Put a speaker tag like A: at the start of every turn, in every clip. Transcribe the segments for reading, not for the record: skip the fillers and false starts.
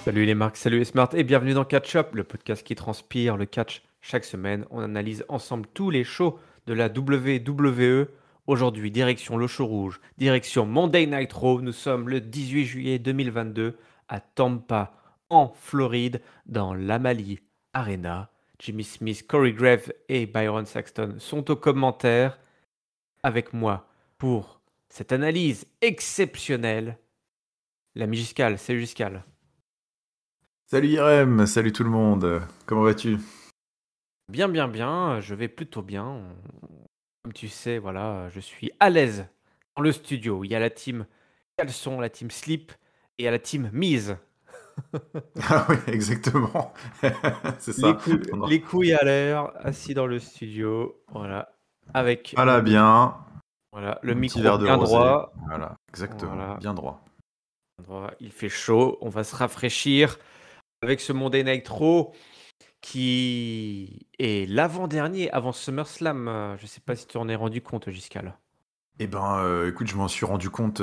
A: Salut les marques, salut les smarts et bienvenue dans Catch Up, le podcast qui transpire le catch. Chaque semaine, on analyse ensemble tous les shows de la WWE. Aujourd'hui, direction le show rouge, direction Monday Night Raw. Nous sommes le 18 juillet 2022 à Tampa, en Floride, dans l'Amalie Arena. Jimmy Smith, Corey Graves et Byron Saxton sont aux commentaires avec moi pour cette analyse exceptionnelle. L'ami Giscal, salut Giscal.
B: Salut Irem, salut tout le monde, comment vas-tu?
A: Bien, bien, bien, je vais plutôt bien. Comme tu sais, voilà, je suis à l'aise dans le studio. Il y a la team caleçon, la team slip et il y a la team mise.
B: Ah oui, exactement, c'est
A: Les,
B: ça.
A: cou-
B: On
A: les
B: a-
A: couilles à l'air, assis dans le studio, voilà, avec
B: Voilà, bien,
A: le
B: un petit
A: micro
B: verre de
A: bien
B: rosé,
A: droit.
B: voilà, exactement,
A: Voilà,
B: bien droit.
A: il fait chaud, on va se rafraîchir avec ce Monday Night Raw qui est l'avant-dernier avant SummerSlam. Je sais pas si tu en es rendu compte, Giscal.
B: Eh ben, écoute, je m'en suis rendu compte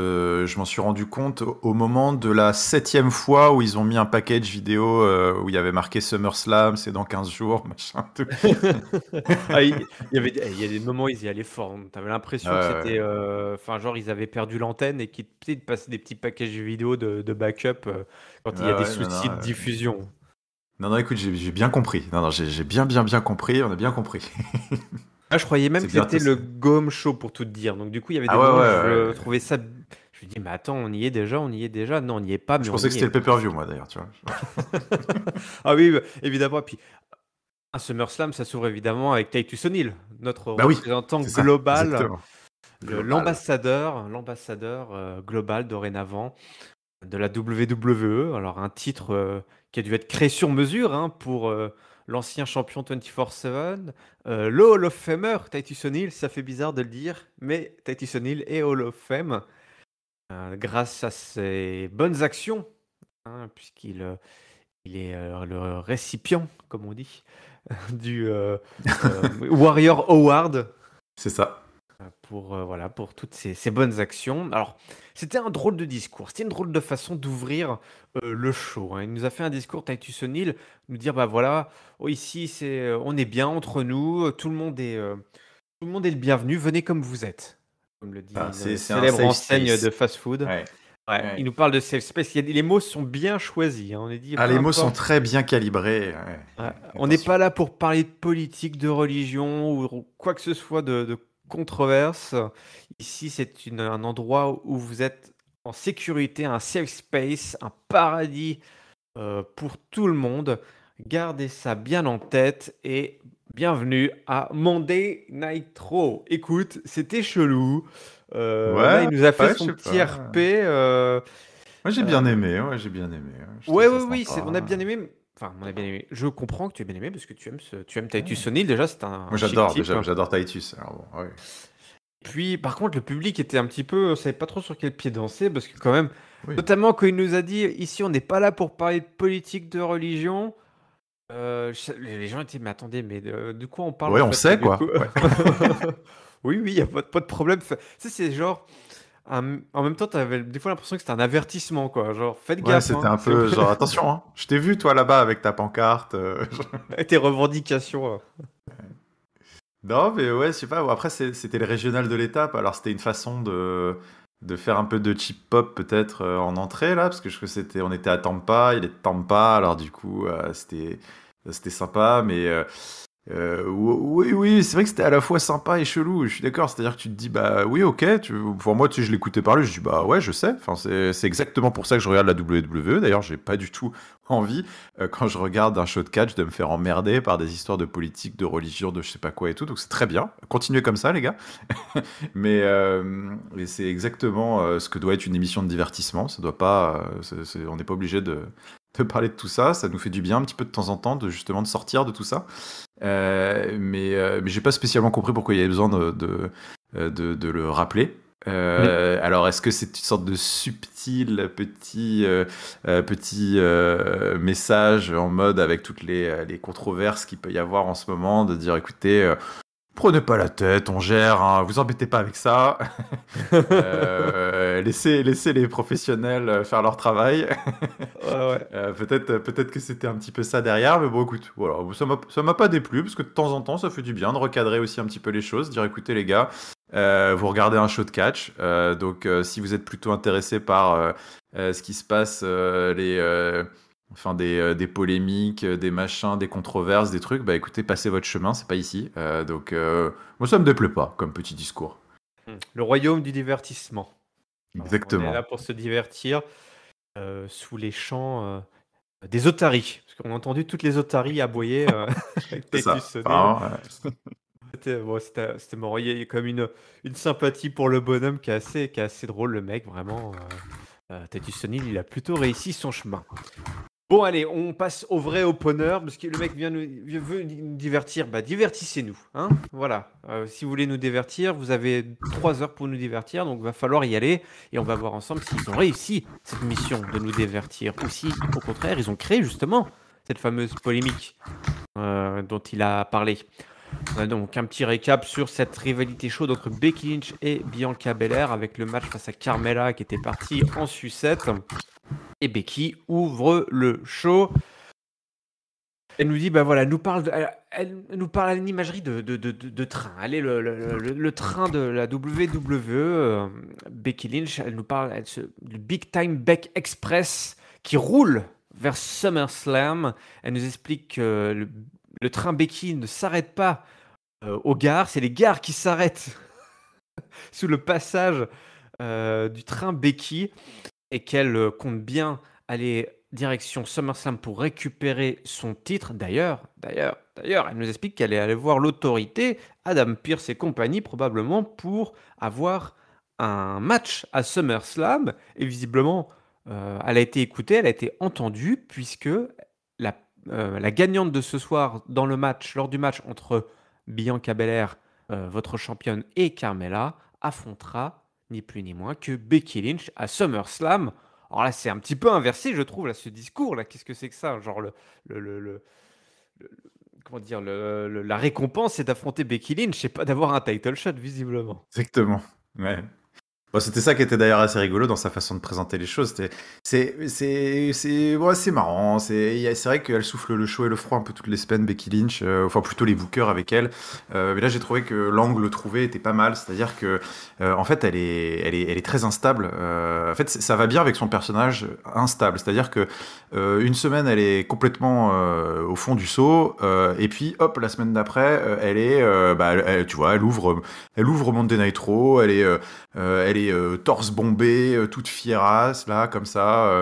B: au moment de la 7e fois où ils ont mis un package vidéo où il y avait marqué SummerSlam, c'est dans 15 jours, machin, tout.
A: Ah, il y a des moments où ils y allaient fort. Tu avais l'impression que
B: Ouais,
A: c'était. Enfin, genre, ils avaient perdu l'antenne et qu'ils te passaient des petits packages vidéo de backup quand il y a des
B: non,
A: soucis
B: non,
A: de diffusion.
B: non, écoute, j'ai bien compris. Non, j'ai bien compris, on a bien compris.
A: Ah, je croyais même
B: C'est
A: que
B: bien
A: c'était
B: tout
A: le
B: ça.
A: Gom Show pour tout te dire. Donc, du coup, il y avait des
B: Ah ouais,
A: moments où
B: ouais,
A: je
B: ouais.
A: trouvais ça. Je me dis, mais attends, on y est déjà, on y est déjà. Non, on n'y est pas, mais
B: Je
A: on
B: pensais que
A: y
B: c'était le
A: est.
B: pay-per-view, moi, d'ailleurs, tu vois.
A: Ah oui, bah, évidemment. Puis, un SummerSlam, ça s'ouvre évidemment avec Titus O'Neil, notre
B: Bah oui,
A: représentant
B: c'est ça,
A: global,
B: exactement. Global.
A: l'ambassadeur global dorénavant de la WWE. Alors un titre qui a dû être créé sur mesure pour l'ancien champion 24/7, le Hall of Famer Titus O'Neil. Ça fait bizarre de le dire, mais Titus O'Neil est Hall of Fame grâce à ses bonnes actions, puisqu'il est le récipient, comme on dit, du Warrior Award
B: C'est ça.
A: voilà, pour toutes ces bonnes actions. Alors, c'était un drôle de discours, c'était une drôle de façon d'ouvrir le show. Il nous a fait un discours, Titus O'Neil, nous dire, bah voilà, oh, ici, on est bien entre nous, tout le monde est le bienvenu, venez comme vous êtes. Comme le dit
B: Ah,
A: une
B: c'est un
A: célèbre
B: safe
A: enseigne
B: space.
A: de fast-food.
B: Ouais.
A: Ouais, il
B: Ouais.
A: nous parle de safe space, les mots sont bien choisis. On est dit,
B: Ah,
A: peu
B: les mots sont
A: importe.
B: très bien calibrés. Ouais.
A: Ouais, on n'est
B: Attention.
A: pas là pour parler de politique, de religion ou quoi que ce soit de controverse. Ici, c'est un endroit où vous êtes en sécurité, un safe space, un paradis pour tout le monde. Gardez ça bien en tête et bienvenue à Monday Night Raw. Écoute, c'était chelou. Là,
B: Ouais,
A: il nous a fait
B: ouais, je
A: son
B: sais
A: petit
B: pas.
A: RP.
B: Moi, j'ai bien aimé. Ouais, j'ai bien aimé. Je trouve
A: Ouais,
B: ça
A: oui, oui, on a
B: sympa.
A: bien aimé. Enfin, on a bien aimé. Je comprends que tu aies bien aimé parce que tu aimes Titus
B: Ouais.
A: O'Neil. Déjà, c'est
B: Moi,
A: un chic
B: j'adore.
A: type.
B: Déjà, j'adore Titus. Alors, bon, ouais.
A: Puis, par contre, le public était un petit peu, savait pas trop sur quel pied danser parce que quand même,
B: Oui.
A: notamment quand il nous a dit, ici, on n'est pas là pour parler de politique, de religion. Les gens étaient, mais attendez, mais de quoi on parle en
B: Ouais, on
A: fait là
B: sait,
A: du coup?
B: quoi. Ouais.
A: Oui, oui, il y a pas de problème. Ça, c'est genre, en même temps, t'avais des fois l'impression que c'était un avertissement, quoi. Genre, faites
B: Ouais,
A: gaffe,
B: c'était un peu genre, attention, hein. Je t'ai vu, toi, là-bas, avec ta pancarte.
A: tes revendications.
B: Non, mais ouais, je sais pas. Après, c'était le régional de l'étape. Alors, c'était une façon de faire un peu de chip pop, peut-être, en entrée, là. Parce que je crois que on était à Tampa. Il est de Tampa. Alors, du coup, c'était sympa. Mais oui, oui, c'est vrai que c'était à la fois sympa et chelou. Je suis d'accord. C'est-à-dire que tu te dis, bah oui, ok. Pour moi, tu sais, je l'écoutais parler. Je dis, bah ouais, je sais. Enfin, c'est exactement pour ça que je regarde la WWE. D'ailleurs, j'ai pas du tout envie, quand je regarde un show de catch, de me faire emmerder par des histoires de politique, de religion, de je sais pas quoi et tout. Donc, c'est très bien. Continuez comme ça, les gars. Mais c'est exactement ce que doit être une émission de divertissement. Ça doit pas, on n'est pas obligé de parler de tout ça. Ça nous fait du bien un petit peu de temps en temps, justement de sortir de tout ça. Mais j'ai pas spécialement compris pourquoi il y avait besoin de le rappeler.
A: Mais
B: Alors, est-ce que c'est une sorte de subtil petit message en mode avec toutes les controverses qu'il peut y avoir en ce moment, de dire écoutez, Prenez pas la tête, on gère, hein, vous embêtez pas avec ça. Laissez les professionnels faire leur travail.
A: Ouais, ouais.
B: Peut-être que c'était un petit peu ça derrière, mais bon, écoute, voilà, ça m'a pas déplu, parce que de temps en temps, ça fait du bien de recadrer aussi un petit peu les choses, dire écoutez les gars, vous regardez un show de catch, donc si vous êtes plutôt intéressé par ce qui se passe, des polémiques, des machins, des controverses, des trucs, bah écoutez, passez votre chemin, c'est pas ici. Moi ça me déplaît pas comme petit discours.
A: Le royaume du divertissement. Voilà, on est là
B: Exactement.
A: pour se divertir sous les chants des otaries. Parce qu'on a entendu toutes les otaries aboyer avec
B: C'est ça.
A: Titus O'Neill.
B: Enfin,
A: C'était marrant. Il y a comme une sympathie pour le bonhomme qui est assez drôle, le mec, vraiment. Titus O'Neill, il a plutôt réussi son chemin. Bon, allez, on passe au vrai opener, parce que le mec veut nous divertir. Bah, divertissez-nous, hein. Voilà. Si vous voulez nous divertir, vous avez 3 heures pour nous divertir, donc il va falloir y aller. Et on va voir ensemble s'ils ont réussi cette mission de nous divertir. Ou si, au contraire, ils ont créé justement cette fameuse polémique dont il a parlé. On a donc un petit récap sur cette rivalité chaude entre Becky Lynch et Bianca Belair, avec le match face à Carmella qui était parti en sucette. Et Becky ouvre le show. Elle nous dit, bah voilà, elle nous parle à l'imagerie de train. Elle est le train de la WWE. Becky Lynch, elle nous parle du Big Time Beck Express qui roule vers SummerSlam. Elle nous explique que le train Becky ne s'arrête pas aux gares, c'est les gares qui s'arrêtent sous le passage du train Becky et qu'elle compte bien aller direction SummerSlam pour récupérer son titre. D'ailleurs, elle nous explique qu'elle est allée voir l'autorité, Adam Pearce et compagnie, probablement pour avoir un match à SummerSlam. Et visiblement, elle a été écoutée, elle a été entendue, puisque la gagnante de ce soir dans le match, lors du match entre Bianca Belair, votre championne, et Carmella, affrontera ni plus ni moins que Becky Lynch à SummerSlam. Alors là, c'est un petit peu inversé, je trouve, là, ce discours. Là, qu'est-ce que c'est que ça? Genre, comment dire, la récompense, c'est d'affronter Becky Lynch, c'est pas d'avoir un title shot, visiblement.
B: exactement. Ouais. Bon, c'était ça qui était d'ailleurs assez rigolo dans sa façon de présenter les choses. C'est marrant. C'est vrai qu'elle souffle le chaud et le froid un peu toutes les semaines, Becky Lynch. Enfin, plutôt les bookers avec elle. Mais là, j'ai trouvé que l'angle trouvé était pas mal. C'est-à-dire que, en fait, elle est très instable. En fait, ça va bien avec son personnage instable. C'est-à-dire que une semaine, elle est complètement au fond du seau, et puis, hop, la semaine d'après, tu vois, elle ouvre Monday Night Raw. Elle est torse bombé, toute fierasse, là, comme ça.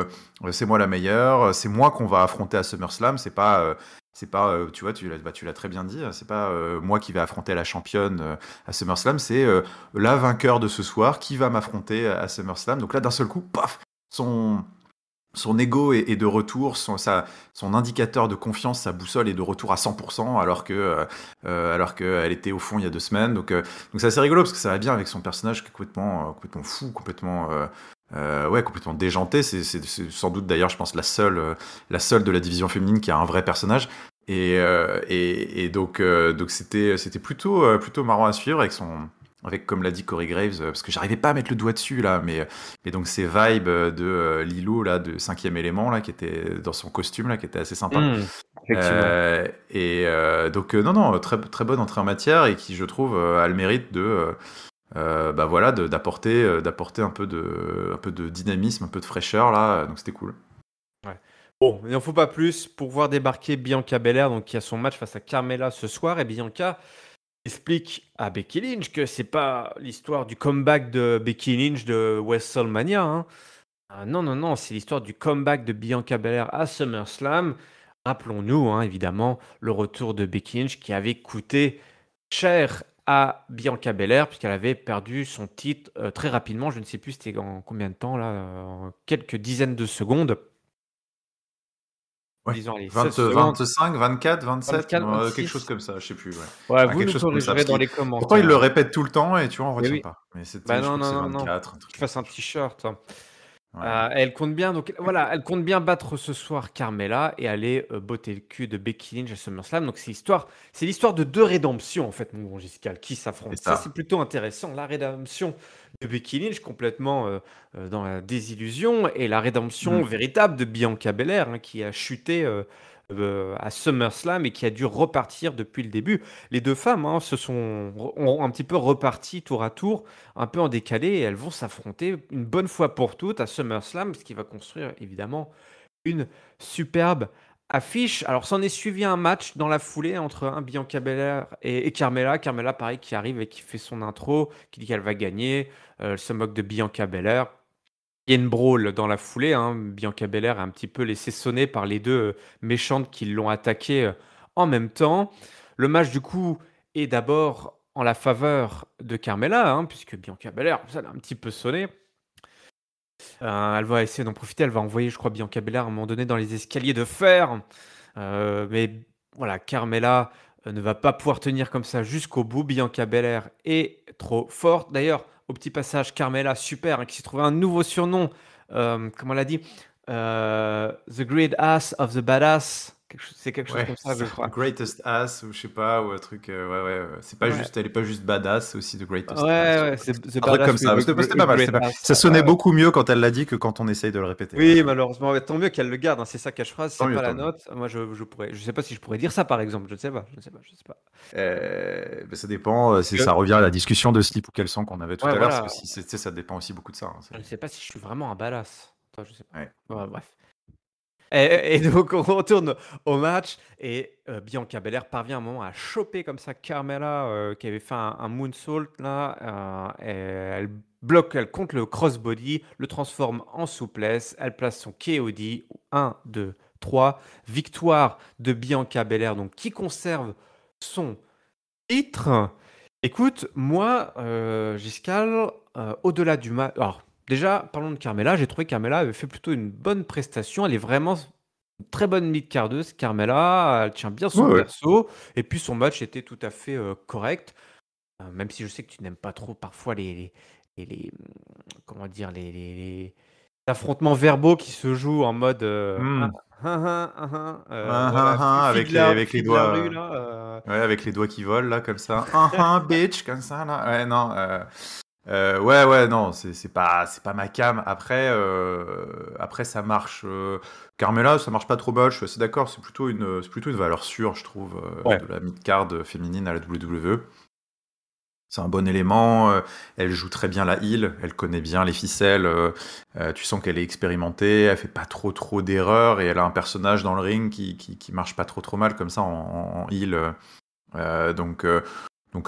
B: C'est moi la meilleure. C'est moi qu'on va affronter à SummerSlam. C'est pas, tu vois, tu l'as très bien dit. C'est pas moi qui vais affronter la championne à SummerSlam. C'est la vainqueur de ce soir qui va m'affronter à SummerSlam. Donc là, d'un seul coup, paf, son ego est de retour, son indicateur de confiance, sa boussole est de retour à 100%, alors qu'elle était au fond il y a 2 semaines. Donc c'est assez rigolo parce que ça va bien avec son personnage qui est complètement fou, complètement déjanté. C'est sans doute d'ailleurs, je pense, la seule de la division féminine qui a un vrai personnage. Donc c'était plutôt marrant à suivre avec, comme l'a dit Corey Graves, parce que j'arrivais pas à mettre le doigt dessus là, mais donc ces vibes de Lilo là, de Cinquième Élément là, qui était dans son costume là, qui était assez sympa.
A: Effectivement.
B: Non, très très bonne entrée en matière et qui, je trouve, a le mérite d'apporter un peu de dynamisme, un peu de fraîcheur là, donc c'était cool.
A: Ouais. Bon, il n'en faut pas plus pour voir débarquer Bianca Belair, donc qui a son match face à Carmella ce soir, et Bianca explique à Becky Lynch que c'est pas l'histoire du comeback de Becky Lynch de WrestleMania. Hein. Ah, non, c'est l'histoire du comeback de Bianca Belair à SummerSlam. Rappelons-nous, hein, évidemment, le retour de Becky Lynch qui avait coûté cher à Bianca Belair puisqu'elle avait perdu son titre très rapidement. Je ne sais plus c'était en combien de temps, là, en quelques dizaines de secondes.
B: Ouais.
A: Disons, allez,
B: 20,
A: 16 secondes.
B: 25, 24, 27,
A: 24, 26.
B: quelque chose comme ça, je sais plus. Ouais.
A: Ouais,
B: Enfin,
A: vous
B: quelque
A: nous
B: chose comme ça.
A: corrigerez dans les commentaires.
B: Pourtant, il le répète tout le temps et tu vois, on
A: Mais
B: retient
A: oui.
B: pas. Mais
A: Bah
B: je
A: non,
B: crois que c'est
A: non.
B: 24. Un truc
A: Je
B: comme
A: fasse un
B: ça.
A: t-shirt. Hein.
B: Ouais.
A: Elle compte bien, donc voilà, elle compte bien battre ce soir Carmella et aller botter le cul de Becky Lynch à SummerSlam. Donc c'est l'histoire de deux rédemptions en fait, mon bon Giscal, qui s'affrontent.
B: C'est
A: Ça, c'est
B: ça.
A: plutôt intéressant. La rédemption de Becky Lynch complètement dans la désillusion et la rédemption
B: Mm.
A: véritable de Bianca Belair qui a chuté à SummerSlam et qui a dû repartir depuis le début. Les deux femmes ont un petit peu reparti tour à tour un peu en décalé et elles vont s'affronter une bonne fois pour toutes à SummerSlam, ce qui va construire évidemment une superbe affiche. Alors, s'en est suivi un match dans la foulée entre Bianca Belair et Carmella. Carmella, pareil, qui arrive et qui fait son intro, qui dit qu'elle va gagner. Elle se moque de Bianca Belair. Il y a une brawl dans la foulée. Bianca Belair a un petit peu laissé sonner par les deux méchantes qui l'ont attaqué en même temps. Le match, du coup, est d'abord en la faveur de Carmella, puisque Bianca Belair, ça l'a un petit peu sonné. Elle va essayer d'en profiter. Elle va envoyer, je crois, Bianca Belair à un moment donné dans les escaliers de fer. Mais voilà, Carmella ne va pas pouvoir tenir comme ça jusqu'au bout. Bianca Belair est trop forte. D'ailleurs, au petit passage, Carmella, super, qui s'est trouvé un nouveau surnom. Comment on l'a dit The Great Ass of the Badass. C'est quelque chose
B: Ouais,
A: comme ça, je
B: ça, The
A: crois.
B: Greatest Ass, ou je sais pas, ou un truc. Ouais. C'est pas
A: Ouais,
B: juste, elle est pas juste badass, c'est aussi The Greatest Ass.
A: ouais, c'est The
B: Un truc comme
A: Badass
B: ça.
A: with
B: C'était pas mal,
A: Great
B: c'était pas mal.
A: Ass.
B: Ça sonnait beaucoup mieux quand elle l'a dit que quand on essaye de le répéter. Ouais.
A: Oui, malheureusement, ouais, tant mieux qu'elle le garde, c'est sa catchphrase,
B: Tant
A: c'est
B: mieux,
A: pas
B: tant
A: la
B: mieux.
A: nôtre. Moi, je sais pas si je pourrais dire ça, par exemple, je ne sais pas, je sais pas.
B: Ça dépend,
A: Que-
B: ça revient à la discussion de slip ou caleçon qu'on avait tout
A: Ouais,
B: à l'heure, c'est
A: voilà,
B: aussi, ça dépend aussi beaucoup de ça.
A: je ne sais pas si je suis vraiment un badass. Toi, je sais pas.
B: Ouais.
A: Ouais, bref. Et donc, on retourne au match et Bianca Belair parvient à un moment à choper comme ça Carmella qui avait fait un moonsault là. Et elle bloque, elle compte le crossbody, le transforme en souplesse. Elle place son KOD. 1, 2, 3. Victoire de Bianca Belair, donc qui conserve son titre. Écoute, moi, Giscal, au-delà du match. Alors, déjà, parlons de Carmella. J'ai trouvé que Carmella avait fait plutôt une bonne prestation. Elle est vraiment une très bonne mid-cardeuse, Carmella. Elle tient bien son
B: Ouais.
A: perso. Et puis, son match était tout à fait correct. Même si je sais que tu n'aimes pas trop parfois comment dire, les affrontements verbaux qui se jouent en mode
B: Hmm.
A: voilà,
B: Avec
A: fille de la rue, là.
B: ouais, avec les doigts qui volent là, comme ça. Bitch, comme ça là. Ouais, non. Ouais, non, c'est pas ma cam. Après ça marche. Carmella, ça marche pas trop mal. Je suis assez d'accord. C'est plutôt une valeur sûre, je trouve,
A: Ouais.
B: de la mid-card féminine à la WWE. C'est un bon élément. Elle joue très bien la heel. Elle connaît bien les ficelles. Tu sens qu'elle est expérimentée. Elle fait pas trop d'erreurs et elle a un personnage dans le ring qui marche pas trop mal comme ça en heel. Donc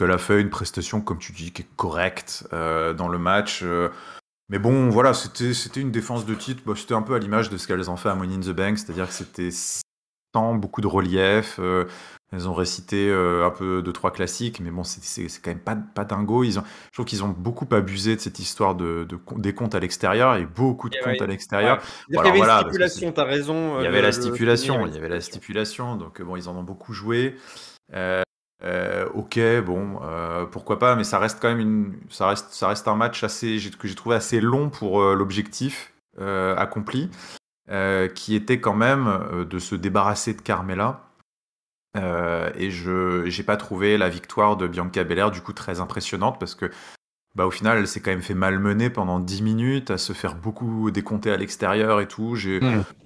B: elle a fait une prestation, comme tu dis, qui est correcte dans le match. Mais bon, voilà, c'était une défense de titre. Bah, c'était un peu à l'image de ce qu'elles ont fait à Money in the Bank, c'est-à-dire que c'était sans beaucoup de relief. Elles ont récité un peu 2-3 classiques, mais bon, c'est quand même pas dingo. Je trouve qu'ils ont beaucoup abusé de cette histoire des comptes à l'extérieur et beaucoup de
A: Et
B: comptes à
A: ouais.
B: l'extérieur.
A: Ouais.
B: Bon,
A: C'est-à-dire qu'il y
B: alors
A: avait une
B: voilà, parce que
A: stipulation, t'as raison
B: il y avait la
A: de le souligner,
B: stipulation,
A: une
B: il y avait la
A: stipulation.
B: stipulation, donc bon, ils en ont beaucoup joué. Ok, bon, pourquoi pas, mais ça reste quand même ça reste un match que j'ai trouvé assez long pour l'objectif accompli, qui était quand même de se débarrasser de Carmella. Et j'ai pas trouvé la victoire de Bianca Belair du coup très impressionnante parce que au final elle s'est quand même fait malmener pendant 10 minutes à se faire beaucoup décompter à l'extérieur et tout.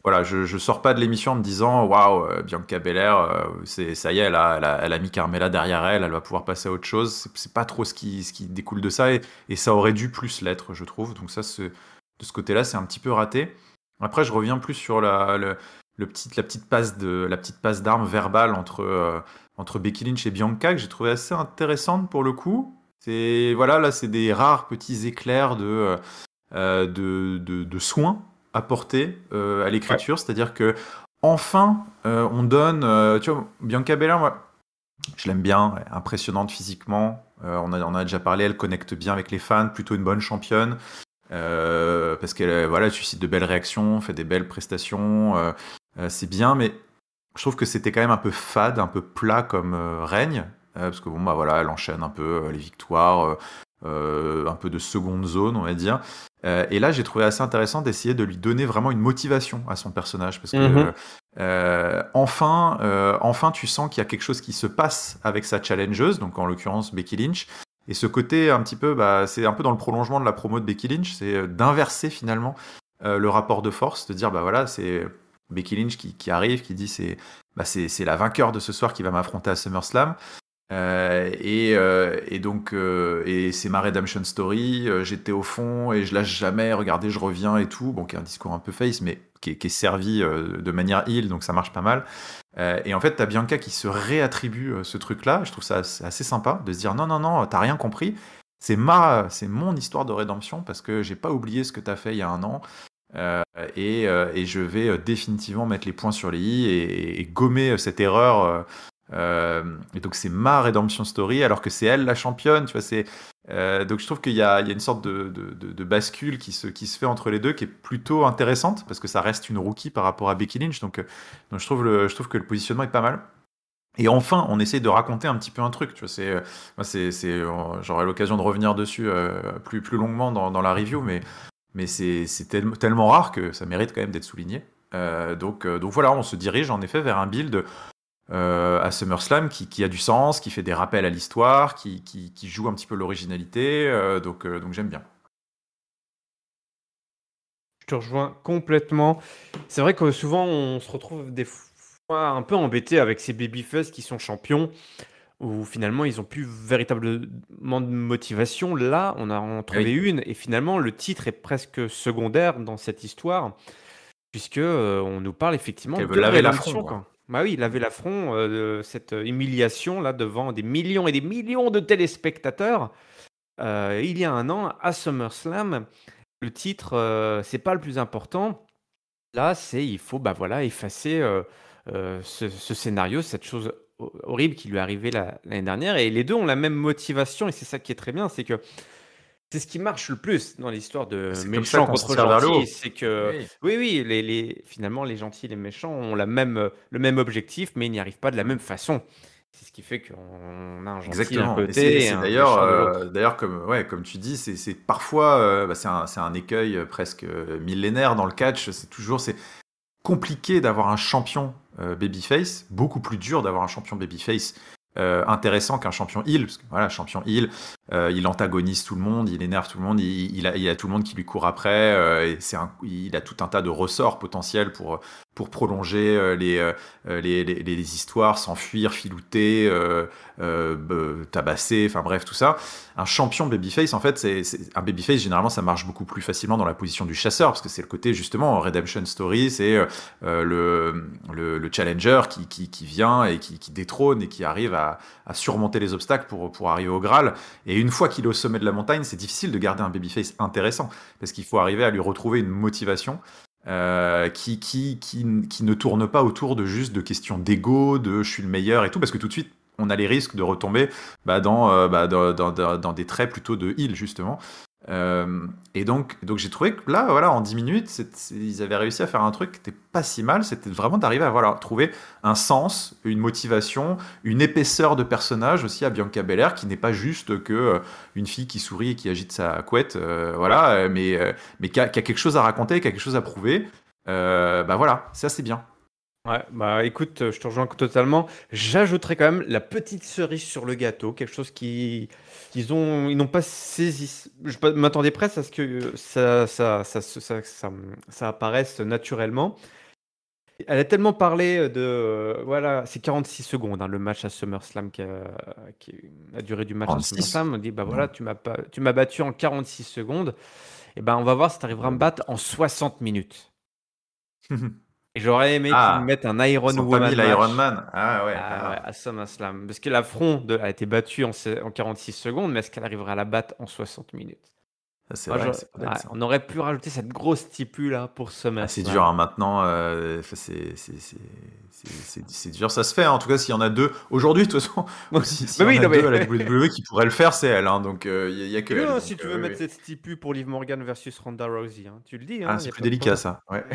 B: Voilà, je sors pas de l'émission en me disant waouh, Bianca Belair, ça y est, elle a mis Carmella derrière elle va pouvoir passer à autre chose. C'est pas trop ce qui découle de ça et ça aurait dû plus l'être, je trouve. Donc ça, de ce côté-là, c'est un petit peu raté. Après, je reviens plus sur la petite passe d'armes verbale entre Becky Lynch et Bianca que j'ai trouvé assez intéressante pour le coup. Voilà, là, c'est des rares petits éclairs de soins apportés à
A: Ouais.
B: l'écriture, c'est-à-dire que enfin on donne, tu vois, Bianca Belair, moi, je l'aime bien, elle est impressionnante physiquement. On a déjà parlé, elle connecte bien avec les fans, plutôt une bonne championne. Parce qu'elle voilà, suscite de belles réactions, fait des belles prestations, c'est bien, mais je trouve que c'était quand même un peu fade, un peu plat comme règne, parce que bon, voilà, elle enchaîne un peu les victoires, un peu de seconde zone, on va dire. Et là, j'ai trouvé assez intéressant d'essayer de lui donner vraiment une motivation à son personnage, parce que enfin, tu sens qu'il y a quelque chose qui se passe avec sa challengeuse, donc en l'occurrence Becky Lynch. Et ce côté un petit peu, c'est un peu dans le prolongement de la promo de Becky Lynch, c'est d'inverser finalement le rapport de force, de dire bah voilà, c'est Becky Lynch qui arrive, qui dit c'est la vainqueur de ce soir qui va m'affronter à SummerSlam. Et donc et c'est ma redemption story, j'étais au fond et je lâche jamais, regardez je reviens et tout, bon qui est un discours un peu face mais qui est servi de manière heel, donc ça marche pas mal. Et en fait t'as Bianca qui se réattribue ce truc là, je trouve ça assez sympa de se dire non t'as rien compris, c'est mon histoire de rédemption parce que j'ai pas oublié ce que t'as fait il y a un an. Et je vais définitivement mettre les points sur les i et gommer cette erreur. Et donc c'est ma redemption story alors que c'est elle la championne, tu vois. Donc je trouve qu'il y a une sorte de bascule qui se fait entre les deux qui est plutôt intéressante parce que ça reste une rookie par rapport à Becky Lynch, donc je trouve que le positionnement est pas mal. Et enfin, on essaie de raconter un petit peu un truc, tu vois. J'aurai l'occasion de revenir dessus plus longuement dans la review, mais c'est tellement rare que ça mérite quand même d'être souligné. Donc voilà, on se dirige en effet vers un build à SummerSlam qui a du sens, qui fait des rappels à l'histoire, qui joue un petit peu l'originalité, donc j'aime bien.
A: Je te rejoins complètement. C'est vrai que souvent on se retrouve des fois un peu embêté avec ces babyface qui sont champions, où finalement ils ont plus véritablement de motivation. Là, on a en trouvé une, et finalement le titre est presque secondaire dans cette histoire, puisque on nous parle effectivement
B: Qu'elle veut
A: de
B: laver l'affront,
A: rédemption,
B: quoi.
A: quoi. Bah oui, laver l'affront de cette humiliation là devant des millions et des millions de téléspectateurs. Il y a un an à SummerSlam, le titre c'est pas le plus important. Là, il faut bah voilà effacer ce scénario, cette chose horrible qui lui est arrivée l'année dernière, et les deux ont la même motivation, et c'est ça qui est très bien, c'est que c'est ce qui marche le plus dans l'histoire de
B: C'est comme ça
A: méchants
B: qu'on se
A: contre
B: tire vers le
A: gentils,
B: haut.
A: c'est que
B: Oui.
A: oui, finalement, les gentils et les méchants ont le même objectif, mais ils n'y arrivent pas de la même façon. C'est ce qui fait qu'on a un gentil d'un
B: Exactement. Et
A: côté et
B: c'est
A: un méchant de l'autre.
B: d'ailleurs comme tu dis, c'est parfois c'est un écueil presque millénaire dans le catch. C'est compliqué d'avoir un champion babyface, beaucoup plus dur d'avoir un champion babyface intéressant qu'un champion heel, parce que voilà, champion heel, il antagonise tout le monde, il énerve tout le monde, il a tout le monde qui lui court après, et il a tout un tas de ressorts potentiels pour prolonger les histoires, s'enfuir, filouter, tabasser, enfin bref, tout ça. Un champion babyface, en fait, un babyface, généralement, ça marche beaucoup plus facilement dans la position du chasseur, parce que c'est le côté, justement, Redemption Story, c'est le challenger qui vient et qui détrône et qui arrive à surmonter les obstacles pour arriver au Graal. Et une fois qu'il est au sommet de la montagne, c'est difficile de garder un babyface intéressant, parce qu'il faut arriver à lui retrouver une motivation qui ne tourne pas autour de juste de questions d'ego, de je suis le meilleur et tout, parce que tout de suite, on a les risques de retomber dans des traits plutôt de heal, justement. Et donc j'ai trouvé que là, voilà, en 10 minutes, ils avaient réussi à faire un truc qui n'était pas si mal. C'était vraiment d'arriver à voilà, trouver un sens, une motivation, une épaisseur de personnage aussi à Bianca Belair, qui n'est pas juste que une fille qui sourit et qui agite sa couette, voilà, mais qui a quelque chose à raconter, qui a quelque chose à prouver. Voilà, ça c'est bien.
A: Ouais, bah écoute, je te rejoins totalement. J'ajouterais quand même la petite cerise sur le gâteau, quelque chose qu'ils n'ont pas saisi. Je m'attendais presque à ce que ça apparaisse naturellement. Elle a tellement parlé de voilà, c'est 46 secondes, hein, le match à SummerSlam la durée du match à
B: 36.
A: SummerSlam. On dit bah voilà, tu m'as battu en 46 secondes. Et ben on va voir si tu arriveras à me battre en 60 minutes. Et j'aurais aimé qu'ils me mettent un Iron
B: Ils sont pas mis
A: Woman match.
B: l'Iron Man. Ah ouais.
A: À SummerSlam. Parce que l'affront a été battu en 46 secondes, mais est-ce qu'elle arrivera à la battre en 60 minutes?
B: C'est vrai, c'est pas bête,
A: Ouais,
B: ça.
A: on aurait pu rajouter cette grosse stipule là pour
B: C'est
A: SummerSlam.
B: dur hein, maintenant, c'est dur, ça se fait hein. En tout cas s'il y en a deux aujourd'hui de toute façon, s'il y en a deux à la WWE qui pourraient le faire, c'est elle hein. Donc il y a que elle.
A: Non, si tu veux mettre cette stipule pour Liv Morgan versus Ronda Rousey, hein, tu le dis. Hein,
B: c'est plus délicat ça. Ouais.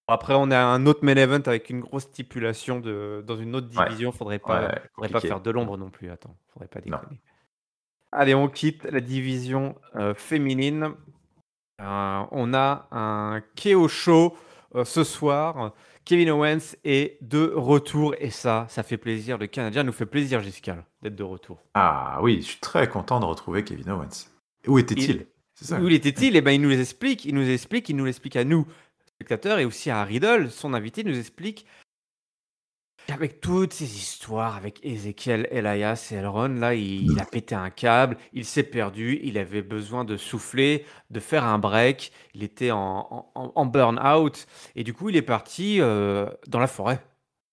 A: Après on a un autre main event avec une grosse stipulation dans une autre division, faudrait pas faire de l'ombre non plus. Attends, faudrait pas déconner. Allez, on quitte la division féminine. On a un KO Show ce soir. Kevin Owens est de retour et ça fait plaisir. Le Canadien nous fait plaisir, Giscal, d'être de retour.
B: Ah oui, je suis très content de retrouver Kevin Owens. Où
A: Il,
B: était-il? C'est ça.
A: où était-il? Eh ben, il nous explique, il nous l'explique à nous, spectateurs, et aussi à Riddle, son invité, il nous explique avec toutes ces histoires avec Ezekiel, Elias et Elron, là, il a pété un câble, il s'est perdu, il avait besoin de souffler, de faire un break, il était en burn-out, et du coup, il est parti dans la forêt,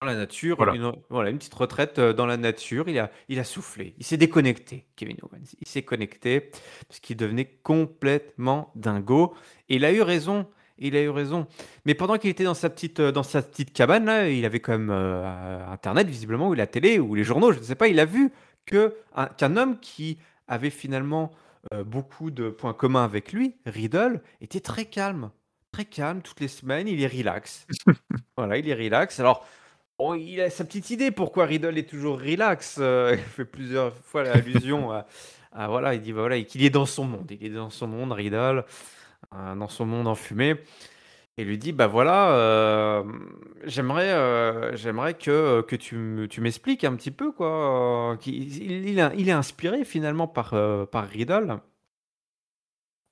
A: dans la nature,
B: Voilà.
A: voilà, une petite retraite dans la nature, il a soufflé, il s'est déconnecté, Kevin Owens, il s'est connecté, parce qu'il devenait complètement dingo, et il a eu raison, il a eu raison. Mais pendant qu'il était dans sa petite cabane, là, il avait quand même Internet, visiblement, ou la télé, ou les journaux, je ne sais pas. Il a vu qu'un homme qui avait finalement beaucoup de points communs avec lui, Riddle, était très calme. Très calme, toutes les semaines, il est relax. Voilà, il est relax. Alors, bon, il a sa petite idée pourquoi Riddle est toujours relax. Il fait plusieurs fois l'allusion voilà, il dit voilà, qu'il est dans son monde. Il est dans son monde, Riddle, dans son monde enfumé. Et lui dit: «Bah, voilà, j'aimerais que tu m'expliques un petit peu quoi, il est inspiré finalement par Riddle.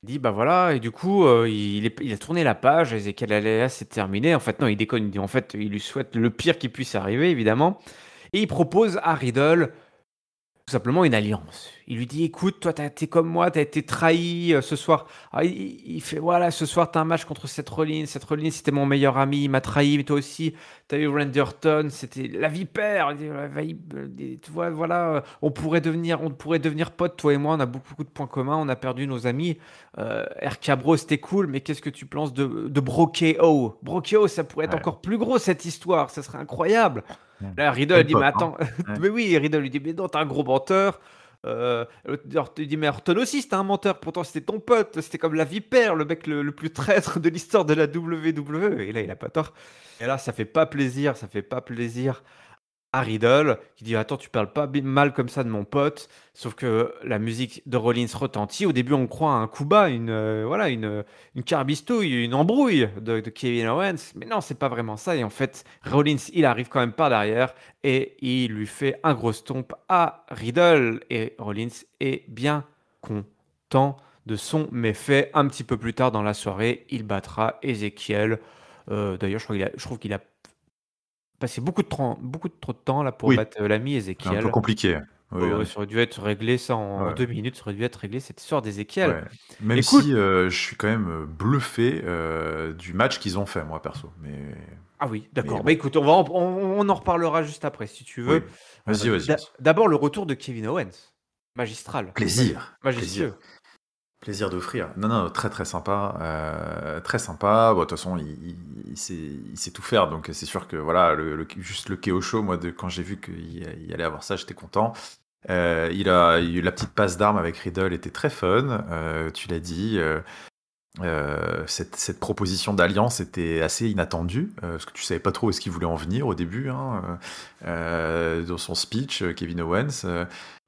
A: Il dit: «Bah, voilà» et du coup, il a tourné la page, Ezekiel Elias c'est terminé. En fait non, il déconne, il dit en fait, il lui souhaite le pire qui puisse arriver évidemment et il propose à Riddle tout simplement une alliance. Il lui dit: «Écoute, toi, tu été comme moi, tu as été trahi, ce soir». Ah, il fait: «Voilà, ce soir, tu as un match contre Seth Rollins. Seth Rollins, c'était mon meilleur ami, il m'a trahi, mais toi aussi, tu as eu Randy Orton, c'était la vipère». Il dit: «Tu vois, voilà, on pourrait devenir potes, toi et moi, on a beaucoup de points communs, on a perdu nos amis. RK Bro, c'était cool, mais qu'est-ce que tu penses de Brokeo? Brokeo, ça pourrait être
B: Ouais.
A: encore plus gros, cette histoire, ça serait incroyable».
B: Ouais.
A: Là, Riddle
B: Belle
A: dit: «Mais
B: pop, hein.
A: attends».
B: Ouais.
A: Mais oui, Riddle lui dit: «Mais non, t'es un gros menteur». L'autre lui dit: «Mais Orton aussi, c'était un menteur. Pourtant, c'était ton pote. C'était comme la vipère, le mec le plus traître de l'histoire de la WWE». Et là, il a pas tort. Et là, ça fait pas plaisir à Riddle, qui dit: «Attends, tu parles pas mal comme ça de mon pote». Sauf que la musique de Rollins retentit. Au début, on croit à un coup bas, voilà, une carbistouille, une embrouille de Kevin Owens. Mais non, c'est pas vraiment ça. Et en fait, Rollins, il arrive quand même par derrière et il lui fait un gros stomp à Riddle. Et Rollins est bien content de son méfait. Un petit peu plus tard dans la soirée, il battra Ezekiel. D'ailleurs, je trouve qu'il a passé beaucoup trop de temps là pour
B: Oui,
A: battre l'ami
B: c'est un peu
A: Ezekiel.
B: compliqué. Oui,
A: Ouais,
B: en
A: ouais,
B: effet.
A: ça aurait dû être réglé ça en
B: Ouais.
A: 2 minutes, ça aurait dû être réglé cette histoire d'Ezekiel.
B: Ouais. Même
A: Écoute,
B: si je suis quand même bluffé du match qu'ils ont fait, moi perso.
A: ah oui,
B: Mais
A: d'accord. Bah
B: bon,
A: écoute, on en reparlera juste après si tu
B: oui.
A: veux.
B: Vas-y, vas-y, vas-y.
A: D'abord le retour de Kevin Owens. Magistral,
B: Plaisir, plaisir.
A: majestueux.
B: Plaisir d'offrir. Non, non, très très sympa. Très sympa. Bon, de toute façon, il sait tout faire. Donc c'est sûr que voilà, juste le KO Show, moi, quand j'ai vu qu'il allait avoir ça, j'étais content. Il la petite passe d'armes avec Riddle était très fun. Tu l'as dit. Cette proposition d'alliance était assez inattendue, parce que tu savais pas trop où est-ce qu'il voulait en venir au début, hein, dans son speech, Kevin Owens.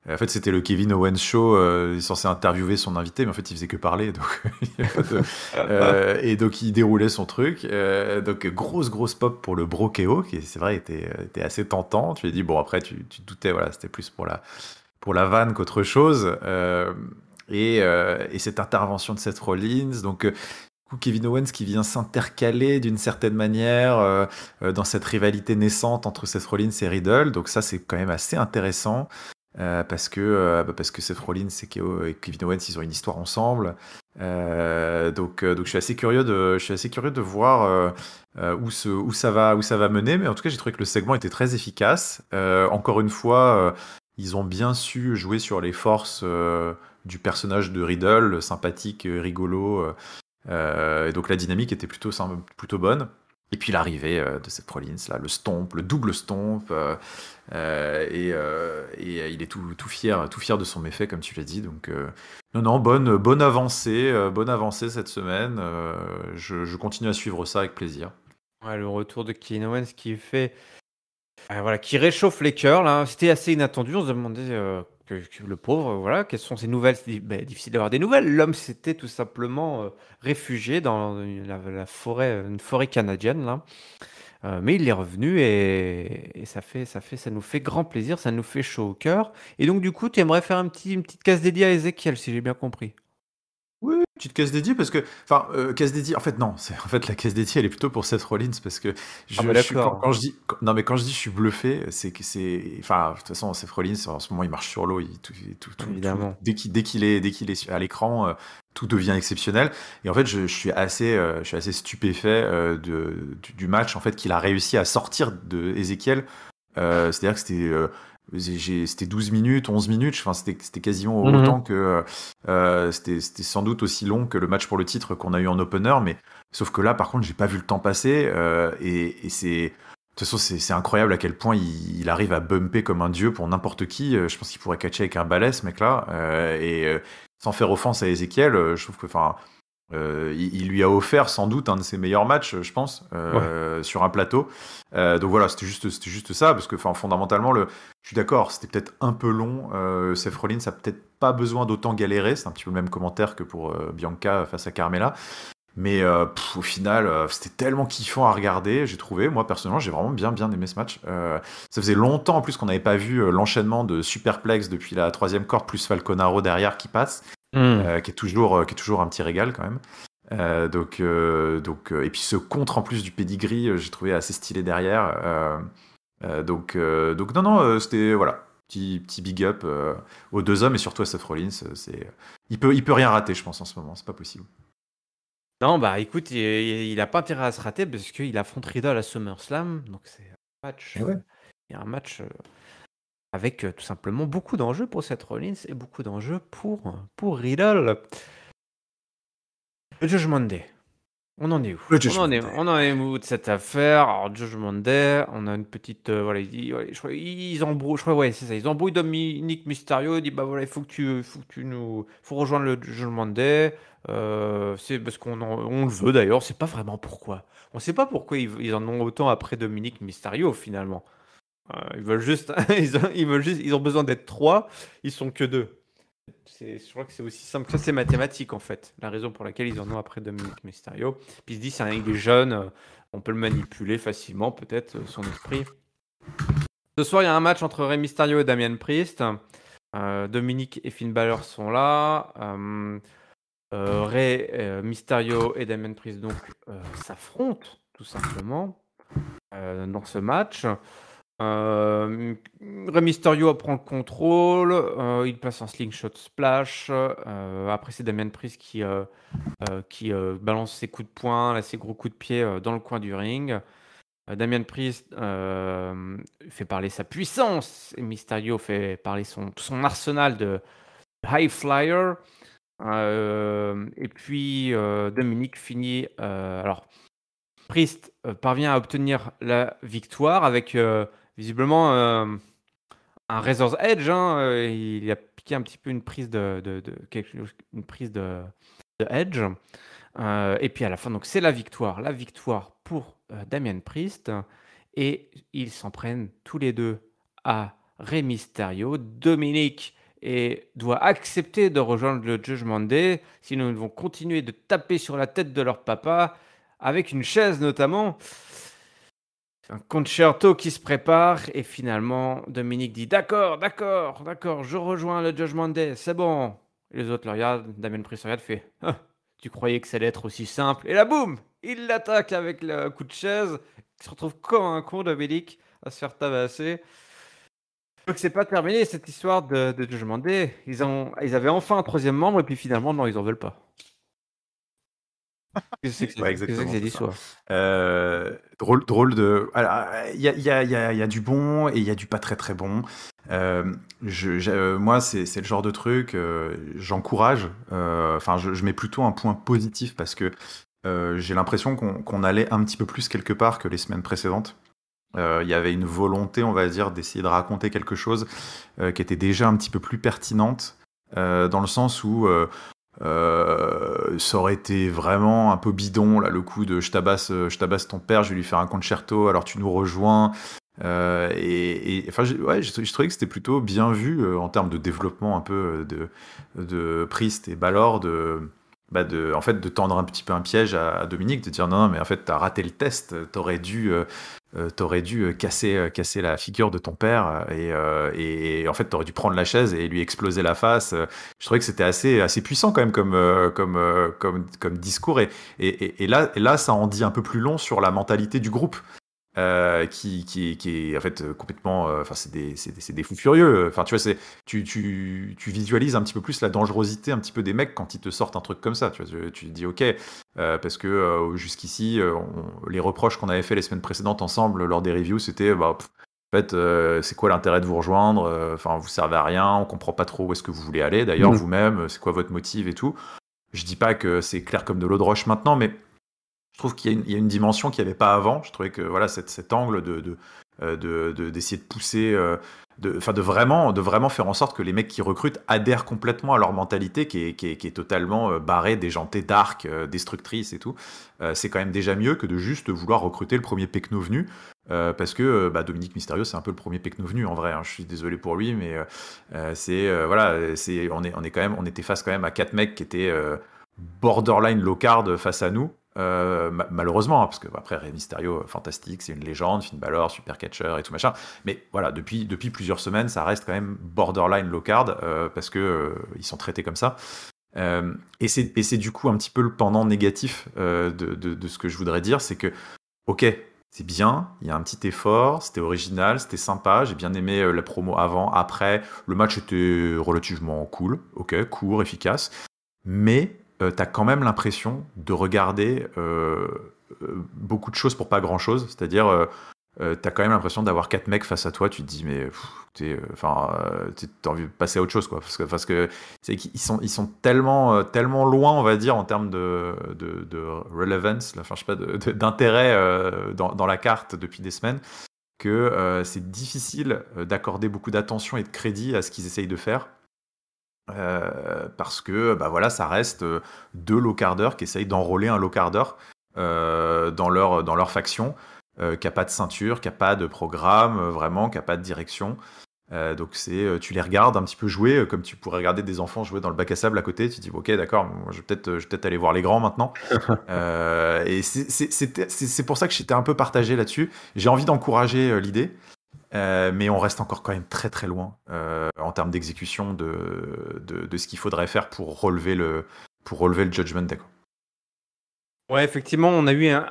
B: En fait, c'était le Kevin Owens Show, il est censé interviewer son invité, mais en fait, il faisait que parler, donc il y avait pas de... et donc, il déroulait son truc. Donc, grosse pop pour le Brokeo, qui, c'est vrai, était assez tentant. Tu lui as dit, bon, après, tu te doutais, voilà, c'était plus pour la vanne qu'autre chose. Et cette intervention de Seth Rollins, donc Kevin Owens qui vient s'intercaler d'une certaine manière dans cette rivalité naissante entre Seth Rollins et Riddle, donc ça c'est quand même assez intéressant parce que Seth Rollins et Kevin Owens ils ont une histoire ensemble, donc je suis assez curieux de voir où ça va mener, mais en tout cas j'ai trouvé que le segment était très efficace. Encore une fois, ils ont bien su jouer sur les forces du personnage de Riddle, sympathique, rigolo. Et donc la dynamique était plutôt bonne. Et puis l'arrivée de Seth Rollins, là, le double stomp, et il est tout fier de son méfait, comme tu l'as dit. Donc non, bonne avancée cette semaine. Je continue à suivre ça avec plaisir.
A: Ouais, le retour de Kevin Owens qui fait voilà, qui réchauffe les cœurs là. C'était assez inattendu. On se demandait que le pauvre, voilà, quelles sont ses nouvelles? Difficile d'avoir des nouvelles. L'homme s'était tout simplement réfugié dans la forêt, une forêt canadienne, là. Mais il est revenu et ça nous fait grand plaisir, ça nous fait chaud au cœur. Et donc, du coup, tu aimerais faire une petite case dédiée à Ezekiel, si j'ai bien compris.
B: Oui, petite case dédiée parce que, enfin, case dédiée. En fait, non, en fait la case dédiée, elle est plutôt pour Seth Rollins parce que
A: Ah bah
B: je suis
A: d'accord,
B: quand je dis, non mais quand je dis je suis bluffé, c'est que enfin, de toute façon, Seth Rollins en ce moment il marche sur l'eau,
A: évidemment.
B: dès qu'il est à l'écran, tout devient exceptionnel. Et en fait, je suis assez stupéfait du match en fait qu'il a réussi à sortir de Ezekiel. C'est-à-dire que c'était 12 minutes, 11 minutes, enfin, c'était quasiment
A: Mhm.
B: autant que. C'était sans doute aussi long que le match pour le titre qu'on a eu en opener, mais sauf que là, par contre, j'ai pas vu le temps passer. Et c'est. De toute façon, c'est incroyable à quel point il arrive à bumper comme un dieu pour n'importe qui. Je pense qu'il pourrait catcher avec un balai, ce mec-là. Sans faire offense à Ezekiel, je trouve que. Enfin, il lui a offert sans doute un de ses meilleurs matchs, je pense,
A: Ouais.
B: sur un plateau. Donc voilà, c'était juste ça, parce que fondamentalement, je suis d'accord, c'était peut-être un peu long. Seth Rollins a peut-être pas besoin d'autant galérer, c'est un petit peu le même commentaire que pour Bianca face à Carmella. Mais au final, c'était tellement kiffant à regarder, j'ai trouvé. Moi, personnellement, j'ai vraiment bien aimé ce match. Ça faisait longtemps en plus qu'on n'avait pas vu l'enchaînement de superplex depuis la troisième corde, plus Falconaro derrière qui passe,
A: Hmm.
B: qui est toujours un petit régal quand même. Et puis ce contre en plus du pedigree, j'ai trouvé assez stylé derrière. Donc non, c'était voilà, petit big up aux deux hommes et surtout à Seth Rollins. Il peut rien rater, je pense en ce moment, c'est pas possible.
A: Non, bah écoute, il a pas intérêt à se rater parce qu'il affronte Riddle à SummerSlam. Donc c'est un match,
B: Et ouais.
A: il y a un match avec tout simplement beaucoup d'enjeux pour Seth Rollins et beaucoup d'enjeux pour Riddle. Le Judgment Day. On en est où?
B: Le
A: On en
B: Judgment
A: est,
B: Day.
A: on en est où de cette affaire? Alors, Judgment Day, on a une petite. Voilà, ouais, je crois, ils embrouillent. Je crois, ouais, c'est ça. Ils embrouillent Dominique Mysterio. Il dit, bah voilà, faut rejoindre le Judgment Day. C'est parce on le veut d'ailleurs. C'est pas vraiment pourquoi. On sait pas pourquoi ils en ont autant après Dominique Mysterio finalement. Ils veulent juste, ils ont besoin d'être trois. Ils sont que deux. Je crois que c'est aussi simple que ça, c'est mathématique en fait. La raison pour laquelle ils en ont après Dominique Mysterio. Puis ils se disent, il est jeune, on peut le manipuler facilement, peut-être, son esprit. Ce soir, il y a un match entre Rey Mysterio et Damian Priest. Dominique et Finn Balor sont là. Rey Mysterio et Damian Priest donc s'affrontent tout simplement dans ce match. Rey Mysterio prend le contrôle, il place un slingshot splash. Après, c'est Damian Priest qui balance ses coups de poing, là, ses gros coups de pied dans le coin du ring. Damian Priest fait parler sa puissance et Mysterio fait parler tout son arsenal de high flyer. Et puis Dominique finit. Alors, Priest parvient à obtenir la victoire avec visiblement un Razor's Edge. Hein, il a piqué un petit peu une prise une prise de Edge. Et puis à la fin, donc c'est la victoire pour Damian Priest. Et ils s'en prennent tous les deux à Rey Mysterio. Dominique doit accepter de rejoindre le Judgment Day, sinon ils vont continuer de taper sur la tête de leur papa, avec une chaise notamment. Un concerto qui se prépare et finalement Dominique dit d'accord, je rejoins le Judgment Day, c'est bon. Et les autres le regardent, Damien Priest regarde, fait ah, tu croyais que ça allait être aussi simple? Et là boum, il l'attaque avec le coup de chaise. Il se retrouve comme un con Dominique à se faire tabasser. Donc c'est pas terminé cette histoire de Judgment Day. Ils avaient enfin un troisième membre et puis finalement non, ils en veulent pas. Qu'est-ce que c'est
B: Ouais,
A: qu'est-ce que
B: exactement,
A: c'est
B: c'est ça.
A: l'histoire?
B: Drôle de. Alors, il y a du bon et il y a du pas très très bon. Moi, c'est le genre de truc, j'encourage. Enfin, je mets plutôt un point positif parce que j'ai l'impression qu'on allait un petit peu plus quelque part que les semaines précédentes. Il y avait une volonté, on va dire, d'essayer de raconter quelque chose qui était déjà un petit peu plus pertinente, dans le sens où ça aurait été vraiment un peu bidon, là, le coup de je tabasse ton père, je vais lui faire un concerto, alors tu nous rejoins. Enfin, ouais, je trouvais que c'était plutôt bien vu en termes de développement un peu de Priest et Balor en fait, de tendre un petit peu un piège à Dominique, de dire non, non, mais en fait, t'as raté le test, t'aurais dû casser la figure de ton père et en fait, t'aurais dû prendre la chaise et lui exploser la face. Je trouvais que c'était assez puissant quand même comme discours et là, ça en dit un peu plus long sur la mentalité du groupe qui est en fait complètement enfin c'est des fous furieux enfin tu vois tu visualises un petit peu plus la dangerosité un petit peu des mecs quand ils te sortent un truc comme ça tu vois tu te dis ok parce que jusqu'ici les reproches qu'on avait fait les semaines précédentes ensemble lors des reviews c'était en fait c'est quoi l'intérêt de vous rejoindre enfin vous servez à rien on comprend pas trop où est-ce que vous voulez aller d'ailleurs vous-même c'est quoi votre motif et tout je dis pas que c'est clair comme de l'eau de roche maintenant mais je trouve qu'il y a une dimension qu'il n'y avait pas avant. Je trouvais que voilà, cet angle d'essayer de pousser, de vraiment faire en sorte que les mecs qui recrutent adhèrent complètement à leur mentalité qui est totalement barrée, déjantée, dark, destructrice et tout. C'est quand même déjà mieux que de juste vouloir recruter le premier pecno venu. Parce que Dominique Mysterio c'est un peu le premier pecno venu en vrai hein. Je suis désolé pour lui mais voilà on était face quand même à 4 mecs qui étaient borderline low card face à nous malheureusement hein, parce que après Rey Mysterio fantastique c'est une légende Finn Balor super catcher et tout machin mais voilà depuis plusieurs semaines ça reste quand même borderline low card parce que ils sont traités comme ça et c'est du coup un petit peu le pendant négatif de ce que je voudrais dire c'est que ok c'est bien, il y a un petit effort, c'était original, c'était sympa, j'ai bien aimé la promo avant, après, le match était relativement cool, ok, court, efficace, mais t'as quand même l'impression de regarder beaucoup de choses pour pas grand chose. C'est-à-dire, t'as quand même l'impression d'avoir 4 mecs face à toi. Tu te dis, mais t'as envie de passer à autre chose, quoi. Parce que c'est qu'ils sont tellement loin, on va dire, en termes de relevance, enfin, je sais pas, d'intérêt dans la carte depuis des semaines, que c'est difficile d'accorder beaucoup d'attention et de crédit à ce qu'ils essayent de faire. Parce que voilà, ça reste 2 low-carders qui essayent d'enrôler un low-carder dans leur faction, qui a pas de ceinture, qui a pas de programme, vraiment, qui a pas de direction. Donc tu les regardes un petit peu jouer, comme tu pourrais regarder des enfants jouer dans le bac à sable à côté. Tu te dis ok d'accord, moi, je vais peut-être aller voir les grands maintenant. Et c'est pour ça que j'étais un peu partagé là-dessus. J'ai envie d'encourager l'idée. Mais on reste encore quand même très très loin en termes d'exécution de ce qu'il faudrait faire pour relever le Judgment Day.
A: Ouais, effectivement, on a eu un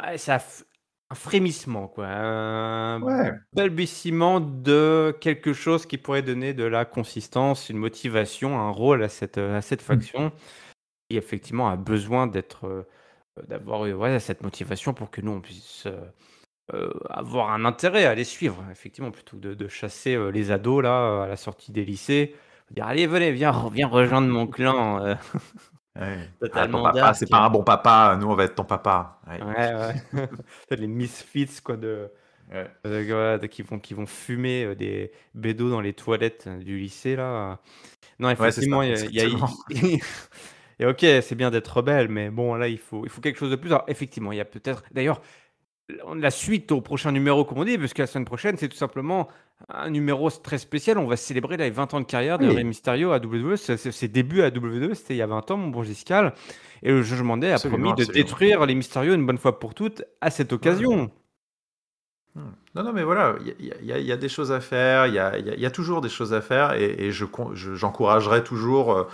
A: frémissement, quoi, un
B: Ouais.
A: balbutiement de quelque chose qui pourrait donner de la consistance, une motivation, un rôle à cette faction qui effectivement a besoin d'avoir cette motivation pour que nous on puisse avoir un intérêt à les suivre, effectivement, plutôt que de chasser les ados là à la sortie des lycées. Dire allez, venez, viens rejoindre mon clan.
B: Ouais. Ah, ton
A: Totalement
B: papa,
A: dark.
B: c'est pas un bon papa, nous on va être ton papa. Ouais.
A: Ouais, ouais. Peut-être les misfits quoi
B: Ouais.
A: voilà, qui vont fumer des bédos dans les toilettes du lycée là. Non,
B: Ouais, c'est ça,
A: effectivement,
B: exactement.
A: et OK, c'est bien d'être rebelle, mais bon là, il faut quelque chose de plus. Alors effectivement, il y a peut-être d'ailleurs la suite au prochain numéro, comme on dit, parce que la semaine prochaine, c'est tout simplement un numéro très spécial. On va célébrer les 20 ans de carrière de Rey
B: Oui,
A: Mysterio à WWE. Ses débuts à WWE, c'était il y a 20 ans, mon bon Giscal. Et le Judgment Day a
B: absolument,
A: promis de
B: absolument.
A: détruire les Mysterio une bonne fois pour toutes à cette
B: Ouais.
A: occasion.
B: Non, non, mais voilà, il y a des choses à faire, il y a toujours des choses à faire, et j'encouragerais toujours,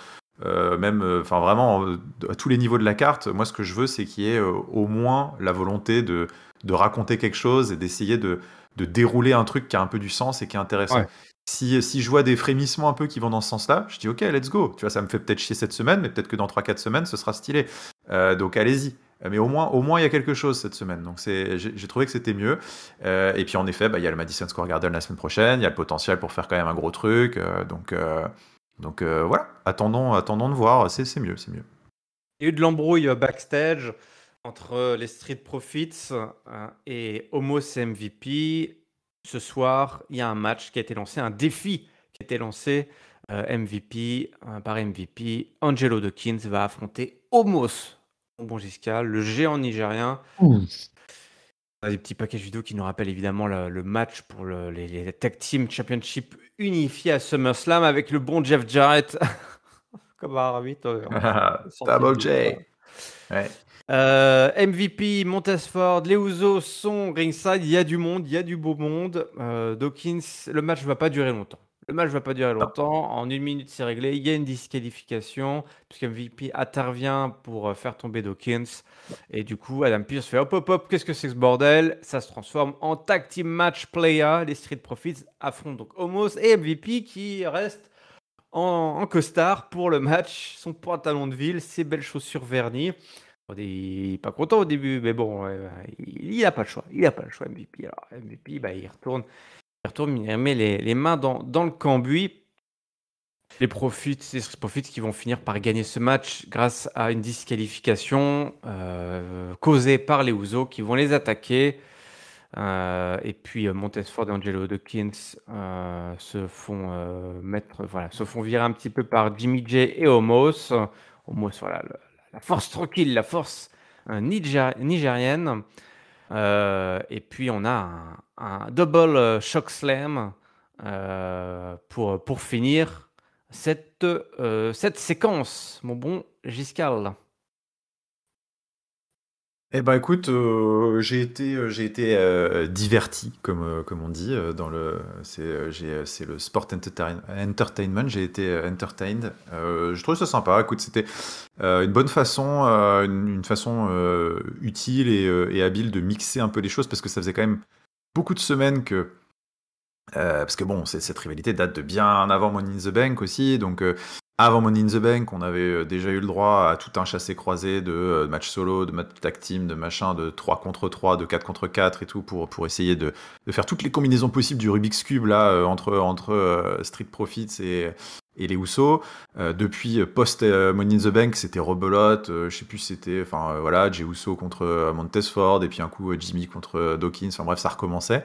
B: même, enfin vraiment, à tous les niveaux de la carte, moi ce que je veux, c'est qu'il y ait au moins la volonté de raconter quelque chose et d'essayer de dérouler un truc qui a un peu du sens et qui est intéressant.
A: Ouais.
B: Si je vois des frémissements un peu qui vont dans ce sens-là, je dis ok, let's go. Tu vois, ça me fait peut-être chier cette semaine, mais peut-être que dans 3 4 semaines, ce sera stylé. Donc allez-y. Mais au moins, il y a quelque chose cette semaine. Donc j'ai trouvé que c'était mieux. Et puis en effet, il y a le Madison Square Garden la semaine prochaine. Il y a le potentiel pour faire quand même un gros truc. Donc voilà, attendons de voir. C'est mieux, c'est mieux.
A: Il y a eu de l'embrouille backstage entre les Street Profits et Omos MVP. Ce soir, il y a un match qui a été lancé, un défi qui a été lancé MVP par MVP. Angelo Dawkins va affronter Omos, mon bon Giscal, le géant nigérien. Des petits packages vidéo qui nous rappellent évidemment le match pour les Tag Team Championship unifiés à SummerSlam avec le bon Jeff Jarrett comme arbitre.
B: Double J. Ouais.
A: MVP, Montesford, les Usos sont ringside. Il y a du monde, il y a du beau monde. Dawkins, le match ne va pas durer longtemps. Le match ne va pas durer
B: Non.
A: longtemps. En 1 minute, c'est réglé. Il y a une disqualification puisque MVP intervient pour faire tomber Dawkins. Et du coup, Adam Pearce fait hop, hop, hop, qu'est-ce que c'est que ce bordel? Ça se transforme en tag team match playa. Les Street Profits affrontent donc Omos et MVP qui restent en costard pour le match. Son pantalon de ville, ses belles chaussures vernies. Il n'est pas content au début, mais bon, il n'a pas le choix. Il n'a pas le choix, MVP. Alors, MVP, il retourne, il met les mains dans le cambouis. Les Profits qui vont finir par gagner ce match grâce à une disqualification causée par les Usos qui vont les attaquer. Et puis Montesford et Angelo Dawkins se font virer un petit peu par Jimmy J et Omos. Omos, voilà, la force tranquille, la force nigérienne. Et puis on a un double shock slam pour finir cette séquence, mon bon Giscal.
B: Eh ben écoute, j'ai été diverti, comme on dit, c'est le sport entertainment, j'ai été entertained. Je trouve ça sympa. Écoute, c'était une bonne façon, une façon utile et habile de mixer un peu les choses, parce que ça faisait quand même beaucoup de semaines que... parce que bon, cette rivalité date de bien avant Money in the Bank aussi, donc avant Money in the Bank, on avait déjà eu le droit à tout un chassé-croisé de match solo, de match tag team, de machin, de 3 contre 3, de 4 contre 4 et tout, pour essayer de faire toutes les combinaisons possibles du Rubik's Cube là, entre Street Profits et les Usos. Depuis post Money in the Bank, c'était rebelote, je sais plus si c'était, enfin voilà, Jey Uso contre Montesford, et puis un coup Jimmy contre Dawkins, enfin bref, ça recommençait.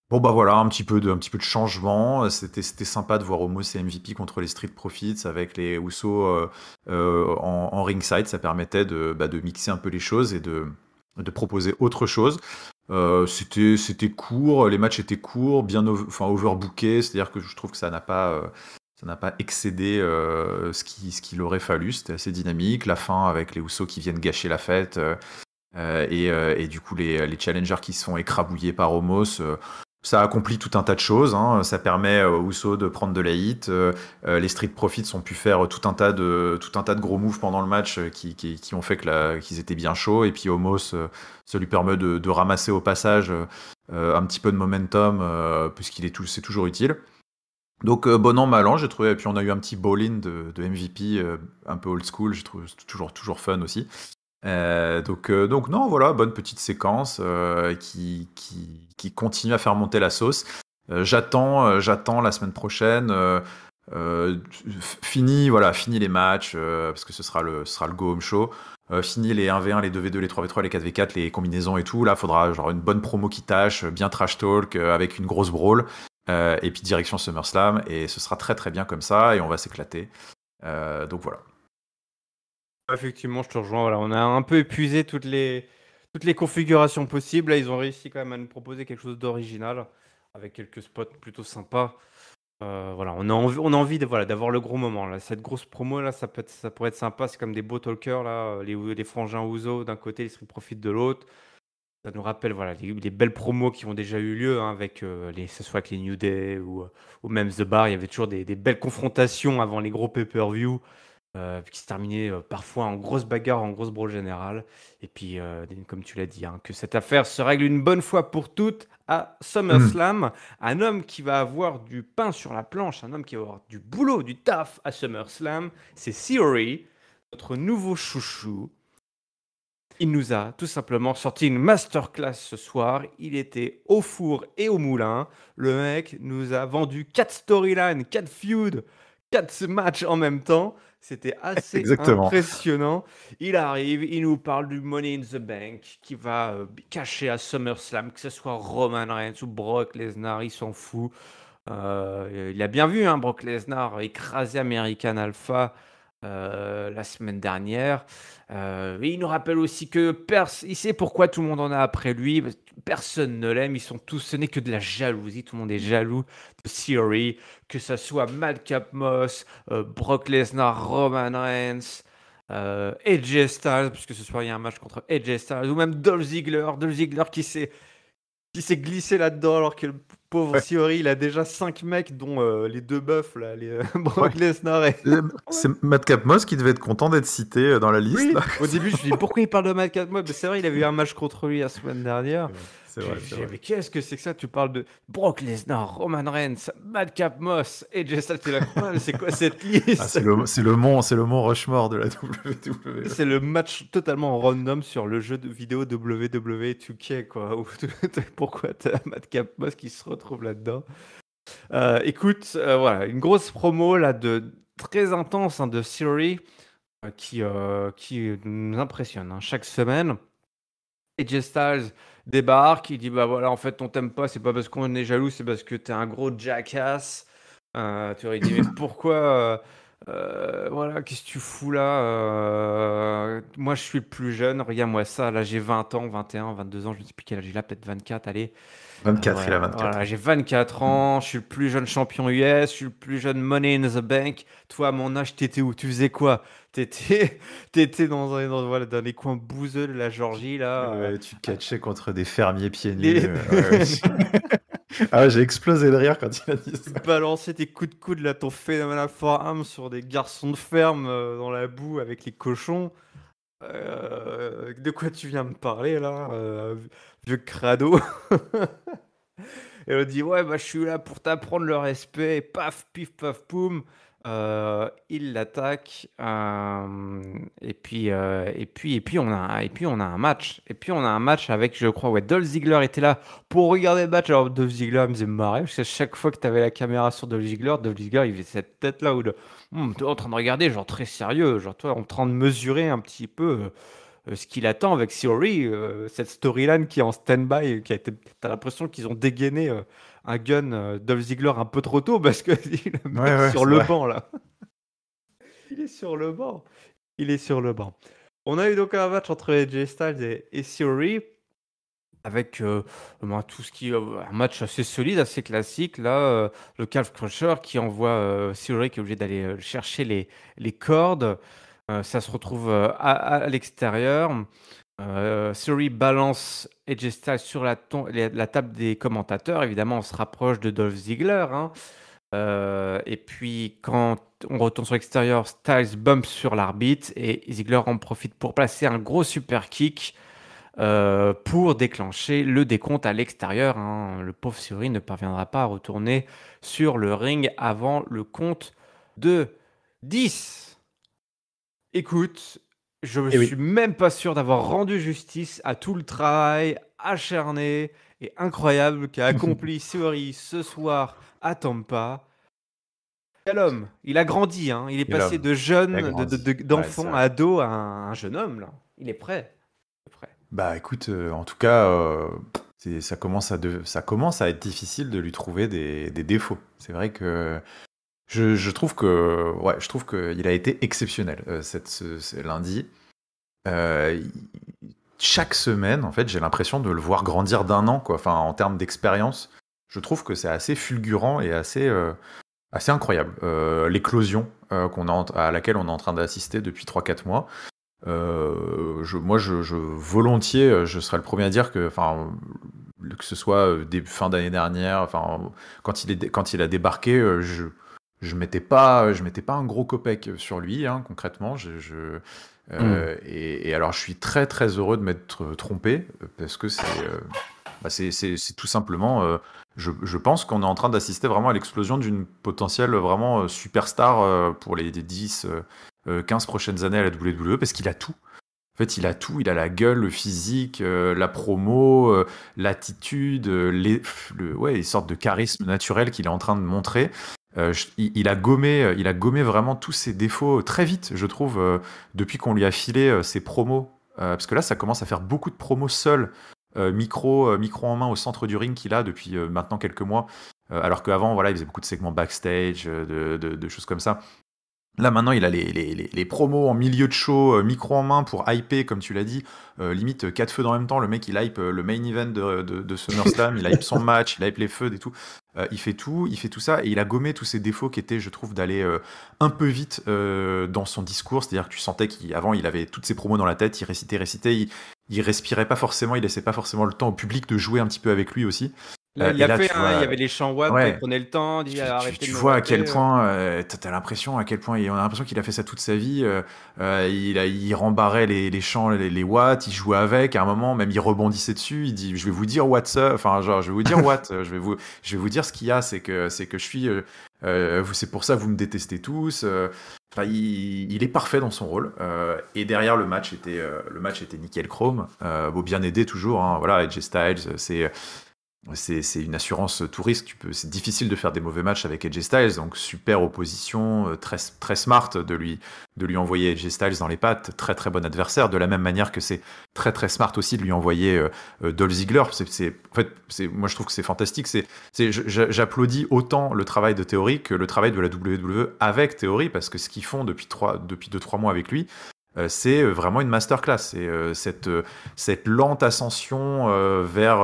B: Bon bah voilà, un petit peu de changement. C'était sympa de voir Omos et MVP contre les Street Profits avec les Usos en ringside. Ça permettait de mixer un peu les choses et de proposer autre chose. C'était court, les matchs étaient courts, bien overbookés, c'est-à-dire que je trouve que ça n'a pas excédé ce qu'il aurait fallu. C'était assez dynamique. La fin avec les Usos qui viennent gâcher la fête et du coup les challengers qui se font écrabouiller par Omos. Ça accomplit tout un tas de choses, hein. Ça permet aux Usos de prendre de la hit. Les Street Profits ont pu faire tout un tas de gros moves pendant le match qui ont fait qu'ils étaient bien chauds. Et puis Omos, ça lui permet de ramasser au passage un petit peu de momentum, puisqu'il c'est toujours utile. Donc bon an, mal an, j'ai trouvé. Et puis on a eu un petit ball-in de MVP, un peu old school, j'ai trouvé toujours fun aussi. Donc non, voilà, bonne petite séquence qui continue à faire monter la sauce. J'attends la semaine prochaine. Fini les matchs, parce que ce sera le Go Home Show. Fini les 1v1, les 2v2, les 3v3, les 4v4, les combinaisons et tout. Là, faudra genre une bonne promo qui tâche, bien trash talk, avec une grosse brawl. Et puis direction SummerSlam. Et ce sera très très bien comme ça, et on va s'éclater. Donc voilà.
A: Effectivement, je te rejoins. Voilà, on a un peu épuisé toutes les configurations possibles. Là, ils ont réussi quand même à nous proposer quelque chose d'original avec quelques spots plutôt sympas. Voilà, on a envie d'avoir le gros moment. Là. Cette grosse promo, là, ça pourrait être sympa. C'est comme des beaux talkers, là, les frangins Ouzo d'un côté, les Street Profits de l'autre. Ça nous rappelle voilà, les belles promos qui ont déjà eu lieu, hein, avec, que ce soit avec les New Day ou même The Bar. Il y avait toujours des belles confrontations avant les gros pay-per-view. Qui se terminait parfois en grosse bagarre, en grosse brawl générale. Et puis, comme tu l'as dit, hein, que cette affaire se règle une bonne fois pour toutes à SummerSlam. Un homme qui va avoir du pain sur la planche, un homme qui va avoir du boulot, du taf à SummerSlam, c'est Theory, notre nouveau chouchou. Il nous a tout simplement sorti une masterclass ce soir. Il était au four et au moulin. Le mec nous a vendu 4 storylines, 4 feuds, 4 matchs en même temps. C'était assez
B: Exactement.
A: impressionnant. Il arrive, il nous parle du Money in the Bank qui va cacher à SummerSlam, que ce soit Roman Reigns ou Brock Lesnar, il s'en fout. Il a bien vu, hein, Brock Lesnar écraser American Alpha la semaine dernière. Et il nous rappelle aussi que il sait pourquoi tout le monde en a après lui. Personne ne l'aime. Ils sont tous. Ce n'est que de la jalousie. Tout le monde est jaloux de Theory, que ça soit Madcap Moss, Brock Lesnar, Roman Reigns. AJ Styles, parce que ce soir il y a un match contre AJ Styles, ou même Dolph Ziggler qui s'est glissé là-dedans alors que le pauvre
B: Ouais.
A: Theory il a déjà 5 mecs dont les deux buffs là,
B: Ouais.
A: Brock Lesnar et
B: C'est Madcap Moss qui devait être content d'être cité dans la liste,
A: oui,
B: là.
A: au début je me dis pourquoi il parle de Madcap Moss, c'est vrai il avait eu un match contre lui la semaine dernière.
B: C'est vrai, c'est vrai.
A: Mais qu'est-ce que c'est que ça? Tu parles de Brock Lesnar, Roman Reigns, Madcap Moss et AJ Styles, t'es là, quoi, c'est quoi cette liste?
B: Ah, c'est le mont Rushmore de la WWE.
A: C'est le match totalement random sur le jeu de vidéo WWE 2K, quoi. Pourquoi t'as Madcap Moss qui se retrouve là-dedans? Écoute, voilà, une grosse promo là très intense hein, de Theory qui nous impressionne hein, chaque semaine. AJ Styles débarque, il dit bah voilà, en fait, on t'aime pas, c'est pas parce qu'on est jaloux, c'est parce que t'es un gros jackass. Theory dit mais pourquoi voilà, qu'est-ce que tu fous là? Moi, je suis le plus jeune, regarde-moi ça, là j'ai 20 ans, 21, 22 ans, je ne sais plus quel âge il a, peut-être 24, allez.
B: 24, il a
A: Ouais,
B: 24.
A: voilà, j'ai 24 ans, je suis le plus jeune champion US, je suis le plus jeune Money in the Bank. Toi, à mon âge, t'étais où? Tu faisais quoi? T'étais, t'étais voilà, dans les coins bouseux de la Georgie, là.
B: Tu catchais contre des fermiers pieds nus.
A: Les...
B: Ah ouais, j'ai explosé de rire quand il a dit ça.
A: balancer tes coups de coude, là, ton phénoménal forearm sur des garçons de ferme dans la boue avec les cochons. De quoi tu viens me parler, là, vieux crado? Et on dit ouais bah je suis là pour t'apprendre le respect et paf pif paf poum il l'attaque on a un match avec je crois ouais Dolph Ziggler était là pour regarder le match. Alors Dolph Ziggler me faisait marrer parce que chaque fois que tu avais la caméra sur Dolph Ziggler il faisait cette tête là où t'es en train de regarder genre très sérieux, genre toi en train de mesurer un petit peu ce qu'il attend avec Theory, cette storyline qui est en stand-by, t'as l'impression qu'ils ont dégainé un gun Dolph Ziggler un peu trop tôt parce que le mec
B: Ouais,
A: sur
B: c'est
A: le
B: vrai.
A: banc là. Il est sur le banc. Il est sur le banc. On a eu donc un match entre AJ Styles et Theory avec tout ce qui un match assez solide, assez classique là, le Calf Crusher qui envoie Theory qui est obligé d'aller chercher les cordes. Ça se retrouve à l'extérieur. Theory balance AJ Styles sur la table des commentateurs. Évidemment, on se rapproche de Dolph Ziggler. Hein. Et puis, quand on retourne sur l'extérieur, Styles bump sur l'arbitre et Ziggler en profite pour placer un gros super kick pour déclencher le décompte à l'extérieur. Hein. Le pauvre Theory ne parviendra pas à retourner sur le ring avant le compte de 10. Écoute, je ne
B: Eh
A: suis
B: oui.
A: même pas sûr d'avoir rendu justice à tout le travail acharné et incroyable qu'a accompli Theory ce soir à Tampa. Quel homme! Il a grandi, hein. Il est
B: Quel
A: passé
B: homme.
A: de
B: Il a
A: jeune,
B: grandi. Ouais, c'est
A: d'enfant à
B: vrai.
A: ado à un jeune homme, là. Il est prêt. Il est prêt.
B: Bah écoute, en tout cas, ça ça commence à être difficile de lui trouver des défauts. C'est vrai que je trouve ouais, je trouve qu'il a été exceptionnel ce lundi. Chaque semaine, en fait, j'ai l'impression de le voir grandir d'un an, quoi. Enfin, en termes d'expérience, je trouve que c'est assez fulgurant et assez incroyable. L'éclosion à laquelle on est en train d'assister depuis 3-4 mois. Volontiers, je serais le premier à dire que ce soit fin d'année dernière, quand il a débarqué, je mettais pas un gros copec sur lui, hein, concrètement. Et alors, je suis très très heureux de m'être trompé parce que c'est tout simplement. Je pense qu'on est en train d'assister vraiment à l'explosion d'une potentielle vraiment superstar pour les 10, 15 prochaines années à la WWE parce qu'il a tout. En fait, il a tout. Il a la gueule, le physique, la promo, l'attitude, les sortes de charisme naturel qu'il est en train de montrer. Il a gommé vraiment tous ses défauts très vite, je trouve, depuis qu'on lui a filé ses promos. Parce que là, ça commence à faire beaucoup de promos seul, micro en main au centre du ring qu'il a depuis maintenant quelques mois. Alors qu'avant, voilà, il faisait beaucoup de segments backstage, de choses comme ça. Là maintenant, il a les promos en milieu de show, micro en main pour hyper, comme tu l'as dit, limite 4 feux en même temps. Le mec, il hype le main event de SummerSlam, il hype son match, il hype les feux et tout. Il fait tout ça et il a gommé tous ses défauts qui étaient, je trouve, d'aller un peu vite dans son discours. C'est-à-dire que tu sentais qu'avant, il avait toutes ses promos dans la tête, il récitait, il respirait pas forcément, il laissait pas forcément le temps au public de jouer un petit peu avec lui aussi.
A: Là, il
B: Et
A: l'a
B: là,
A: fait,
B: tu
A: hein, il y
B: vois,
A: avait les chants Watt, il
B: ouais,
A: prenait le temps, il dit arrêtez de me
B: vois à quel
A: watter.
B: point t'as l'impression à quel point on a l'impression qu'il a fait ça toute sa vie. Il rembarrait les chants, les watts, il jouait avec. À un moment, même il rebondissait dessus. Il dit, je vais vous dire what's up. Enfin, genre, je vais vous dire what. Je vais vous dire ce qu'il y a. C'est que je suis. C'est pour ça que vous me détestez tous. Enfin, il est parfait dans son rôle. Et derrière le match était nickel chrome. Bon, bien aidé toujours. Hein, voilà, AJ Styles, c'est une assurance tout risque. C'est difficile de faire des mauvais matchs avec AJ Styles, donc super opposition, très, très smart de lui envoyer AJ Styles dans les pattes, très très bon adversaire, de la même manière que c'est très très smart aussi de lui envoyer Dolph Ziggler. En fait, moi je trouve que c'est fantastique. J'applaudis autant le travail de Theory que le travail de la WWE avec Theory, parce que ce qu'ils font depuis 2-3 mois avec lui, c'est vraiment une masterclass. C'est cette lente ascension vers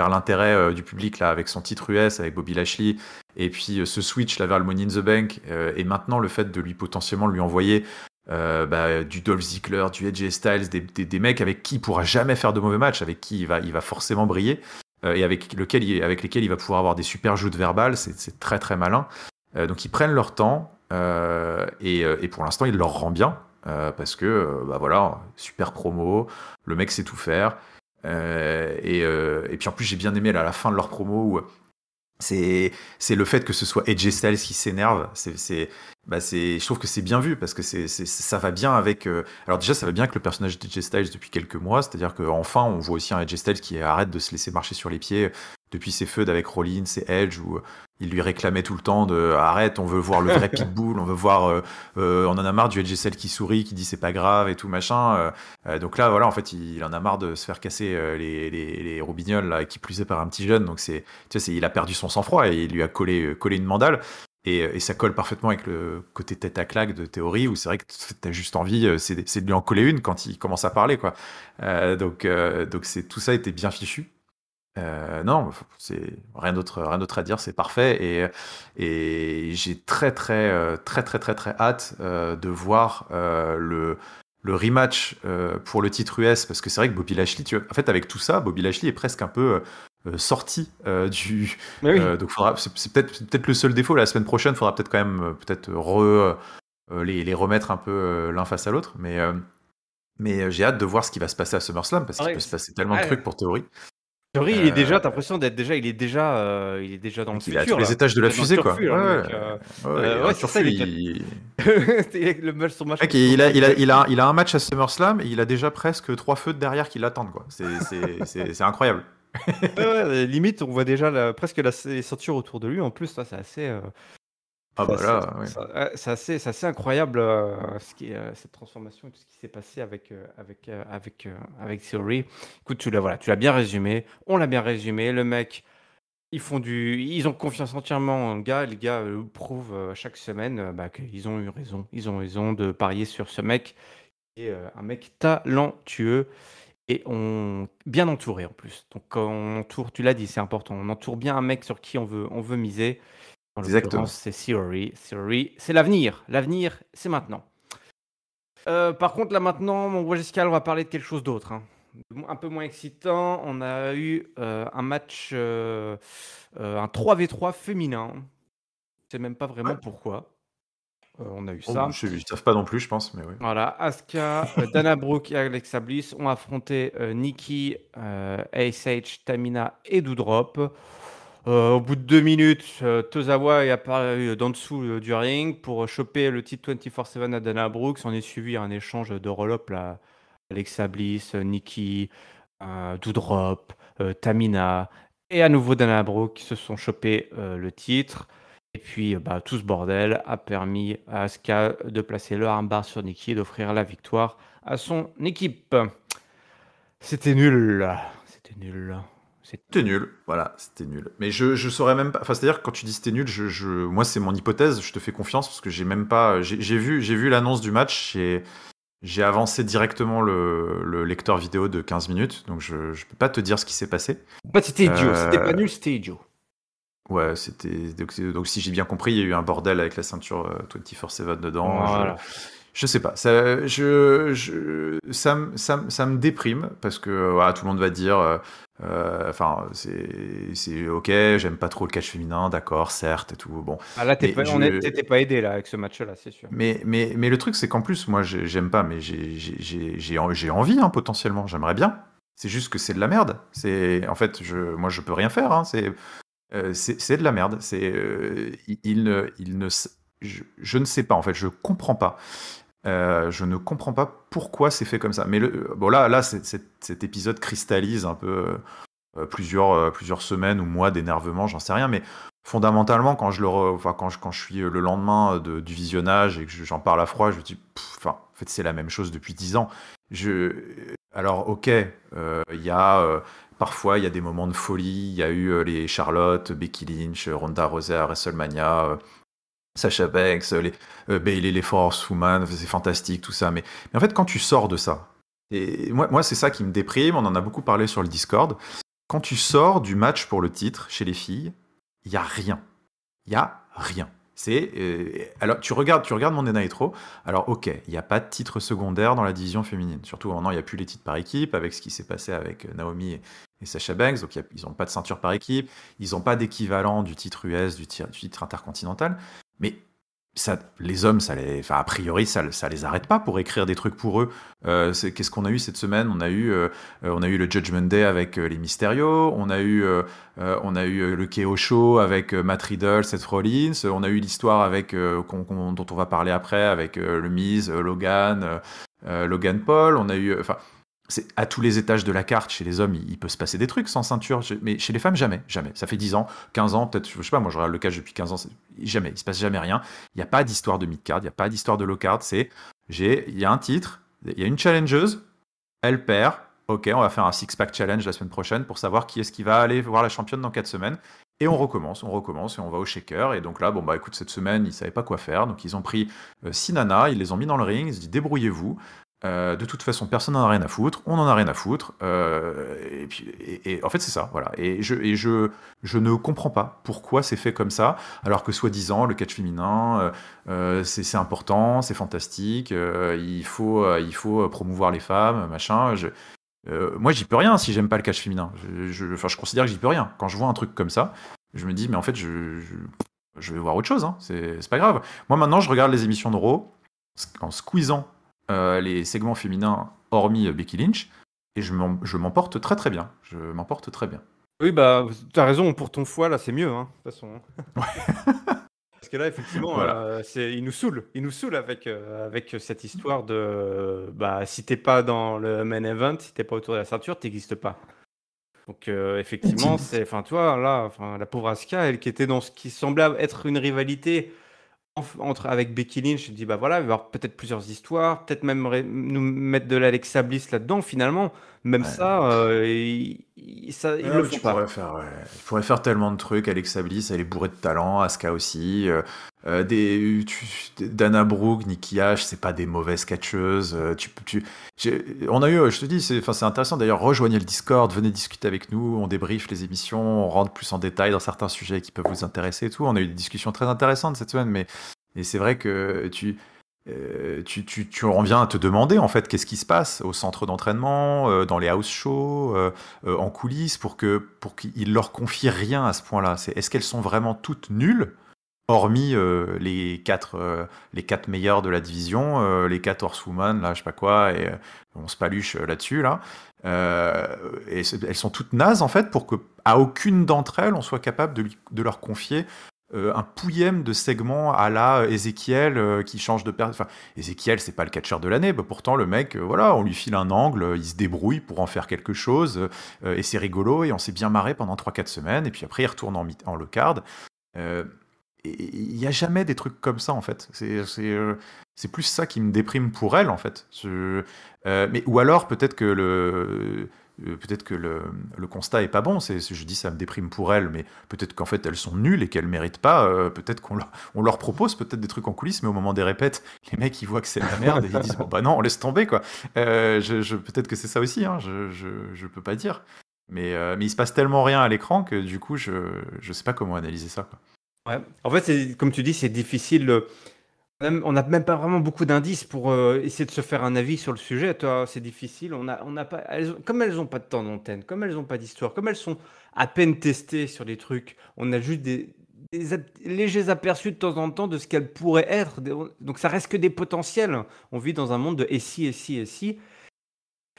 B: l'intérêt du public là, avec son titre US, avec Bobby Lashley, et puis ce switch là vers le Money in the Bank, et maintenant le fait de lui potentiellement lui envoyer du Dolph Ziggler, du AJ Styles, des mecs avec qui il pourra jamais faire de mauvais matchs, avec qui il va forcément briller, et avec lesquels il va pouvoir avoir des super joutes verbales. C'est très très malin. Donc ils prennent leur temps. Et pour l'instant, il leur rend bien parce que voilà, super promo, le mec sait tout faire. Et puis en plus, j'ai bien aimé là, à la fin de leur promo où c'est le fait que ce soit AJ Styles qui s'énerve. Je trouve que c'est bien vu parce que ça va bien avec. Alors déjà, ça va bien avec le personnage d'AJ Styles depuis quelques mois, c'est-à-dire qu'enfin, on voit aussi un AJ Styles qui arrête de se laisser marcher sur les pieds depuis ses feuds avec Rollins et Edge où il lui réclamait tout le temps de arrête, on veut voir le vrai Pitbull, on veut voir, on en a marre du AJ Styles qui sourit, qui dit c'est pas grave et tout machin. Donc là, voilà, en fait, il en a marre de se faire casser les roubignoles là, qui plus est par un petit jeune. Donc il a perdu son sang-froid et il lui a collé une mandale. Et ça colle parfaitement avec le côté tête à claque de Théorie, où c'est vrai que t'as juste envie, c'est de lui en coller une quand il commence à parler, quoi. Donc tout ça était bien fichu. Non, c'est rien d'autre à dire, c'est parfait. Et j'ai très hâte de voir le rematch pour le titre US, parce que c'est vrai que Bobby Lashley, en fait, avec tout ça, Bobby Lashley est presque un peu sorti du.
A: Mais oui.
B: Donc c'est peut-être le seul défaut. La semaine prochaine, il faudra peut-être quand même les remettre un peu l'un face à l'autre. Mais j'ai hâte de voir ce qui va se passer à SummerSlam, parce qu'il peut se passer tellement de trucs pour Théorie.
A: Theory, t'as l'impression d'être déjà, il est déjà dans le
B: Il est à
A: futur
B: tous les
A: là.
B: étages de la
A: Il est dans le
B: fusée, quoi.
A: turfu, là, le mec.
B: Il est dans le
A: C'est ça,
B: turfu.
A: le match, son match.
B: Mec, il a un match à SummerSlam et il a déjà presque 3 feux derrière qui l'attendent, quoi. C'est incroyable.
A: Limite, on voit déjà presque les ceintures autour de lui. En plus, là, c'est assez.
B: Ah bah là, ouais.
A: C'est assez incroyable cette transformation et tout ce qui s'est passé avec Theory. Écoute, tu l'as bien résumé. On l'a bien résumé. Le mec, ils ont confiance entièrement en le gars. Les gars prouvent chaque semaine qu'ils ont eu raison. Ils ont raison de parier sur ce mec. Et un mec talentueux et bien entouré en plus. Donc quand on entoure, tu l'as dit, c'est important. On entoure bien un mec sur qui on veut miser. En
B: Exactement.
A: l'occurrence, c'est Theory. Theory, c'est l'avenir. L'avenir, c'est maintenant. Par contre, là maintenant, mon gros Giscal, on va parler de quelque chose d'autre. Hein. Un peu moins excitant. On a eu un match, un 3v3 féminin. Je sais même pas vraiment pourquoi. On a eu ça.
B: Ils ne savent pas non plus, je pense, mais oui.
A: Voilà, Asuka, Dana Brooke et Alexa Bliss ont affronté Nikki, ASH, Tamina et Doudrop. Au bout de 2 minutes, Tozawa est apparu d'en dessous du ring pour choper le titre 24/7 à Dana Brooke. On est suivi un échange de roll-up là. Alexa Bliss, Nikki, Doudrop, Tamina et à nouveau Dana Brooke qui se sont chopés le titre. Et puis tout ce bordel a permis à Asuka de placer le armbar sur Nikki et d'offrir la victoire à son équipe. C'était nul. C'était nul.
B: C'était nul, voilà, c'était nul. Mais je saurais même pas. Enfin, c'est-à-dire que quand tu dis c'était nul, moi c'est mon hypothèse, je te fais confiance parce que j'ai même pas. J'ai vu l'annonce du match, j'ai avancé directement le lecteur vidéo de 15 minutes, donc je peux pas te dire ce qui s'est passé.
A: En fait, c'était idiot. C'était pas
B: Euh,
A: nul, c'était idiot.
B: ouais, c'était. Donc, si j'ai bien compris, il y a eu un bordel avec la ceinture 24/7 dedans.
A: Voilà.
B: Je sais pas. Ça me déprime parce que voilà, tout le monde va dire. Enfin, c'est ok, j'aime pas trop le catch féminin, d'accord, certes et tout. Bon,
A: Ah, là,
B: mais
A: t'étais pas aidé là avec ce match-là, c'est sûr.
B: mais le truc c'est qu'en plus, moi, j'aime pas, mais j'ai envie hein, potentiellement. J'aimerais bien. C'est juste que c'est de la merde. En fait, moi, je peux rien faire. Hein, c'est de la merde. Je ne sais pas, en fait, je comprends pas. Je ne comprends pas pourquoi c'est fait comme ça. Mais bon, là cet épisode cristallise un peu plusieurs semaines ou mois d'énervement, j'en sais rien. Mais fondamentalement, quand je suis le lendemain du visionnage et que j'en parle à froid, je me dis, enfin, en fait, c'est la même chose depuis 10 ans. Alors, ok, parfois, il y a des moments de folie. Il y a eu les Charlotte, Becky Lynch, Ronda Rousey à WrestleMania, Sasha Banks, Bayley, les Force Woman, c'est fantastique tout ça. Mais en fait, quand tu sors de ça, et moi c'est ça qui me déprime. On en a beaucoup parlé sur le Discord. Quand tu sors du match pour le titre chez les filles, il y a rien. Il y a rien. Alors tu regardes Monday Night Raw. Alors ok, il n'y a pas de titre secondaire dans la division féminine. Surtout maintenant, il n'y a plus les titres par équipe avec ce qui s'est passé avec Naomi et Sasha Banks. Donc ils n'ont pas de ceinture par équipe. Ils n'ont pas d'équivalent du titre US, du titre intercontinental. Mais les hommes, enfin, a priori, ça les arrête pas pour écrire des trucs pour eux. Qu'est-ce qu'on a eu cette semaine? On a eu le Judgment Day avec les Mysterio. On a eu le KO Show avec Matt Riddle, Seth Rollins. On a eu l'histoire avec dont on va parler après avec le Miz, Logan Paul. On a eu, enfin, c'est à tous les étages de la carte. Chez les hommes, il peut se passer des trucs sans ceinture. Mais chez les femmes, jamais, jamais. Ça fait 10 ans, 15 ans, peut-être, je sais pas, moi je regarde le catch depuis 15 ans, jamais, il se passe jamais rien. Il n'y a pas d'histoire de mid-card, il n'y a pas d'histoire de low-card. Il y a un titre, il y a une challengeuse, elle perd. Ok, on va faire un six-pack challenge la semaine prochaine pour savoir qui est-ce qui va aller voir la championne dans 4 semaines. Et on recommence et on va au shaker. Et donc là, bon bah écoute, cette semaine, ils ne savaient pas quoi faire. Donc ils ont pris 6 nanas, ils les ont mis dans le ring, ils se disent débrouillez-vous. De toute façon, personne n'en a rien à foutre, on en a rien à foutre. Et en fait, c'est ça, voilà. Et je ne comprends pas pourquoi c'est fait comme ça, alors que soi-disant, le catch féminin, c'est important, c'est fantastique, il faut promouvoir les femmes, machin. Moi, j'y peux rien si j'aime pas le catch féminin. Enfin, je considère que j'y peux rien. Quand je vois un truc comme ça, je me dis, mais en fait, je vais voir autre chose, hein. C'est pas grave. Moi, maintenant, je regarde les émissions de Raw en squeezant les segments féminins hormis Becky Lynch, et je m'en porte très très bien. Je m'en porte très bien.
A: Oui, bah, t'as raison, pour ton foie, là, c'est mieux, hein, de toute façon. Parce que là, effectivement,
B: Voilà.
A: il nous saoule avec cette histoire de, bah, si t'es pas dans le main event, si t'es pas autour de la ceinture, t'existes pas. Donc, effectivement, enfin, tu vois, là, enfin, la pauvre Asuka, elle qui était dans ce qui semblait être une rivalité avec Becky Lynch, je dis bah voilà, il va y avoir peut-être plusieurs histoires, peut-être même nous mettre de l'Alexa Bliss là-dedans. Finalement, même
B: Ouais.
A: ça, ils
B: Ah,
A: le
B: mais
A: font pas.
B: il pourrait faire tellement de trucs. Alexa Bliss, elle est bourrée de talent. Asuka aussi. Dana Brooke, Nikki H, c'est pas des mauvaises catcheuses. On a eu, je te dis, c'est intéressant. D'ailleurs, rejoignez le Discord, venez discuter avec nous. On débriefe les émissions, on rentre plus en détail dans certains sujets qui peuvent vous intéresser et tout. On a eu des discussions très intéressantes cette semaine, et c'est vrai que tu en viens à te demander en fait qu'est-ce qui se passe au centre d'entraînement, dans les house shows, en coulisses pour qu'ils leur confient rien à ce point-là. Est-ce qu'elles sont vraiment toutes nulles, hormis les quatre meilleures de la division, les 4 horsewomen, là, je sais pas quoi, et on se paluche là-dessus là. Et elles sont toutes nazes en fait pour que à aucune d'entre elles on soit capable de leur confier un pouillème de segments à la Ezekiel qui change de personne. Enfin, Ezekiel, c'est pas le catcheur de l'année, bah, pourtant le mec, voilà, on lui file un angle, il se débrouille pour en faire quelque chose, et c'est rigolo, et on s'est bien marré pendant 3-4 semaines, et puis après il retourne en low card. Il n'y a jamais des trucs comme ça en fait. C'est plus ça qui me déprime pour elle en fait. Ou alors peut-être que peut-être que le constat est pas bon. Je dis ça me déprime pour elles, mais peut-être qu'en fait elles sont nulles et qu'elles méritent pas. Peut-être on leur propose peut-être des trucs en coulisses, mais au moment des répètes, les mecs ils voient que c'est de la merde et ils disent bon bah non, on laisse tomber quoi. Peut-être que c'est ça aussi, hein, je peux pas dire. Mais il se passe tellement rien à l'écran que du coup je sais pas comment analyser ça, quoi.
A: Ouais. En fait, comme tu dis, c'est difficile. On n'a même pas vraiment beaucoup d'indices pour essayer de se faire un avis sur le sujet. Toi, c'est difficile. On n'a pas, comme elles n'ont pas de temps d'antenne, comme elles n'ont pas d'histoire, comme elles sont à peine testées sur des trucs, on a juste des légers aperçus de temps en temps de ce qu'elles pourraient être. Donc ça reste que des potentiels. On vit dans un monde de et si, et si, et si.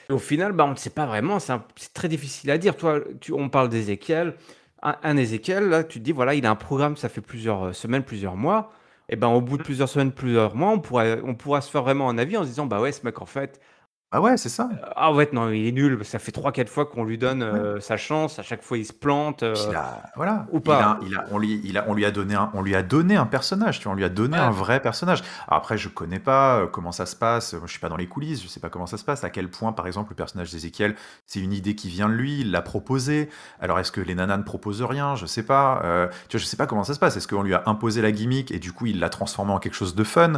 A: Et au final, bah, on ne sait pas vraiment. C'est très difficile à dire. Toi, on parle d'Ézéchiel. Un Ézéchiel, là, tu te dis, voilà, il a un programme, ça fait plusieurs semaines, plusieurs mois. Et ben, au bout de plusieurs semaines, plusieurs mois, on pourra se faire vraiment un avis en se disant, bah ouais, ce mec, en fait,
B: Ah ouais, c'est ça.
A: ah ouais, non, il est nul. Ça fait 3 4 fois qu'on lui donne
B: Ouais.
A: sa chance. À chaque fois, il se plante
B: Puis voilà,
A: ou pas.
B: on lui a donné un personnage, tu vois, on lui a donné
A: Ouais.
B: un vrai personnage. Alors après, je connais pas comment ça se passe, moi je suis pas dans les coulisses, je sais pas comment ça se passe, à quel point, par exemple, le personnage d'Ézéchiel, c'est une idée qui vient de lui, il l'a proposé. Alors est-ce que les nanas ne proposent rien? Je sais pas. Tu vois, je sais pas comment ça se passe. Est-ce qu'on lui a imposé la gimmick et du coup il l'a transformé en quelque chose de fun?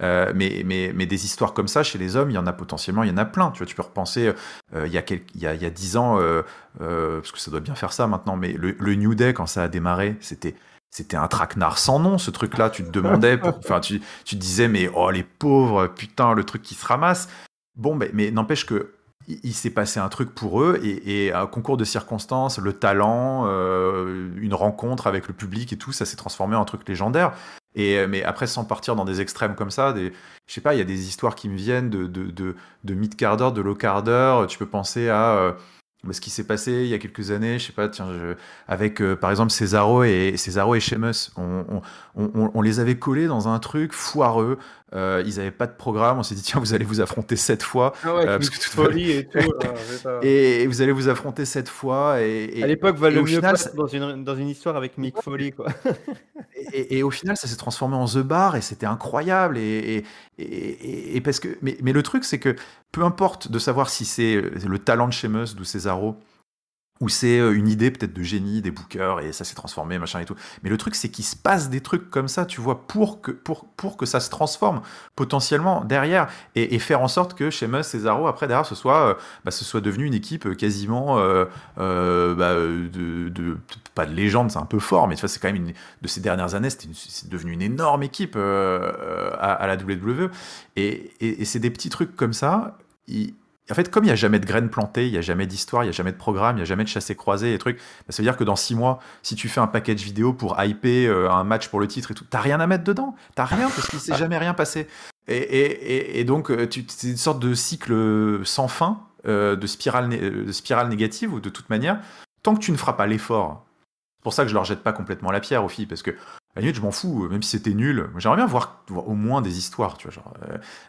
B: Mais des histoires comme ça, chez les hommes, il y en a potentiellement, il y en a plein. Tu vois, tu peux repenser, il y a 10 ans, parce que ça doit bien faire ça maintenant, mais le New Day, quand ça a démarré, c'était un traquenard sans nom, ce truc-là. Tu te demandais, enfin, tu te disais, mais oh, les pauvres, putain, le truc qui se ramasse. Bon, mais n'empêche que il s'est passé un truc pour eux et un concours de circonstances, le talent, une rencontre avec le public et tout, ça s'est transformé en un truc légendaire. Mais après, sans partir dans des extrêmes comme ça, je sais pas, il y a des histoires qui me viennent de mid-quart d'heure, de low quart d'heure. Tu peux penser à ce qui s'est passé il y a quelques années, je sais pas, tiens, avec par exemple Cesaro et Sheamus. On les avait collés dans un truc foireux. Ils avaient pas de programme. On s'est dit, tiens, vous allez vous affronter 7 fois.
A: Ah ouais, avec
B: Parce
A: une
B: que
A: folie et tout. Putain.
B: et vous allez vous affronter 7 fois.
A: À l'époque, va
B: Et
A: le
B: au
A: mieux
B: final,
A: pas être dans une histoire avec Mick Foley, quoi.
B: et au final, ça s'est transformé en The Bar et c'était incroyable. Et parce que, mais le truc, c'est que peu importe de savoir si c'est le talent de Sheamus ou Cesaro, ou c'est une idée peut-être de génie des bookers et ça s'est transformé, machin et tout. Mais le truc, c'est qu'il se passe des trucs comme ça, tu vois, pour que ça se transforme potentiellement derrière et faire en sorte que Sheamus, Cesaro, après derrière, ce soit devenu une équipe quasiment pas de légende, c'est un peu fort, mais tu vois, c'est quand même de ces dernières années, c'est devenu une énorme équipe à la WWE. Et c'est des petits trucs comme ça. En fait, comme il n'y a jamais de graines plantées, il n'y a jamais d'histoire, il n'y a jamais de programme, il n'y a jamais de chassé-croisé et trucs, bah, ça veut dire que dans 6 mois, si tu fais un package vidéo pour hyper un match pour le titre et tout, t'as rien à mettre dedans. T'as rien parce qu'il s'est jamais rien passé. Et donc, c'est une sorte de cycle sans fin, de spirale négative, ou de toute manière, tant que tu ne feras pas l'effort. C'est pour ça que je leur jette pas complètement la pierre aux filles, parce que à la limite, je m'en fous, même si c'était nul. J'aimerais bien voir au moins des histoires, tu vois. Genre,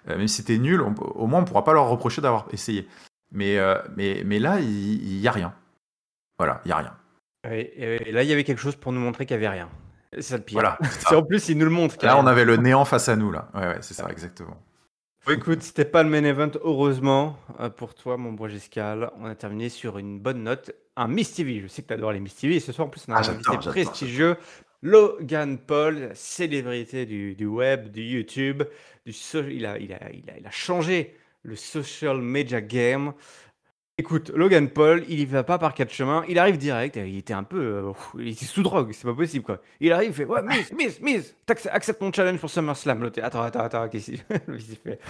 B: même si c'était nul, au moins on pourra pas leur reprocher d'avoir essayé. Mais là, il y a rien. Voilà, il y a rien.
A: Et là, il y avait quelque chose pour nous montrer qu'il n'y avait rien. C'est ça le pire.
B: Voilà, c'est
A: C'est
B: ça.
A: en plus, il nous le montre qu'il n'y a
B: Là, on
A: rien.
B: avait le néant face à nous, là. Ouais, c'est ça, exactement.
A: Bon, écoute, c'était pas le main event, heureusement, pour toi, mon Boisgescal. On a terminé sur une bonne note. Un Miss TV, je sais que tu adores les Miss TV. Et ce soir, en plus, on a
B: Ah,
A: un invité
B: j'adore.
A: prestigieux, Logan Paul, célébrité du web, du YouTube. Il a changé le social media game. Écoute, Logan Paul, il y va pas par 4 chemins, il arrive direct, il était un peu, il était sous drogue, c'est pas possible quoi. Il arrive, il fait ouais, Miss, accepte mon challenge pour SummerSlam. L'autre, attends, qu'est-ce qu'il fait?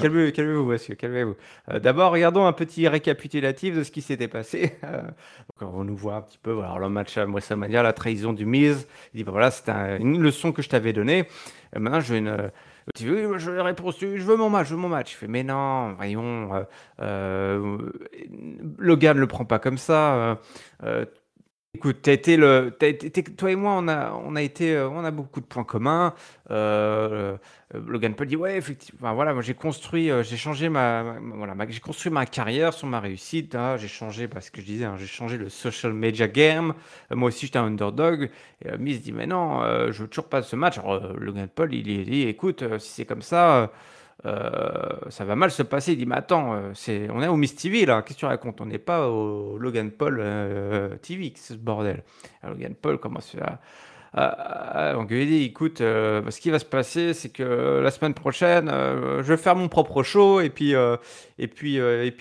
A: Calmez-vous, monsieur, calmez-vous. D'abord, regardons un petit récapitulatif de ce qui s'était passé. Donc, on nous voit un petit peu, voilà, alors, le match à WrestleMania, la trahison du Miz. Il dit bah voilà, c'était une leçon que je t'avais donnée. Maintenant, je vais une tu veux, oui, je l'ai répondu, je veux mon match, je veux mon match. Je fais, mais non, voyons, euh, Logan ne le prend pas comme ça. Écoute, toi et moi, on a beaucoup de points communs. Logan Paul dit, ouais, effectivement, enfin, voilà, moi j'ai construit, j'ai changé j'ai construit ma carrière sur ma réussite. Hein, j'ai changé, parce que je disais, hein, j'ai changé le social media game. Moi aussi, j'étais un underdog. Et Miz dit, mais non, je veux toujours pas ce match. Alors, Logan Paul, il dit, écoute, si c'est comme ça. ça va mal se passer. Il dit, mais attends, on est au Miss TV là, qu'est-ce que tu racontes? On n'est pas au Logan Paul TV, c'est ce bordel. Alors, Logan Paul commence donc il lui dit, écoute, ce qui va se passer, c'est que la semaine prochaine, je vais faire mon propre show, et puis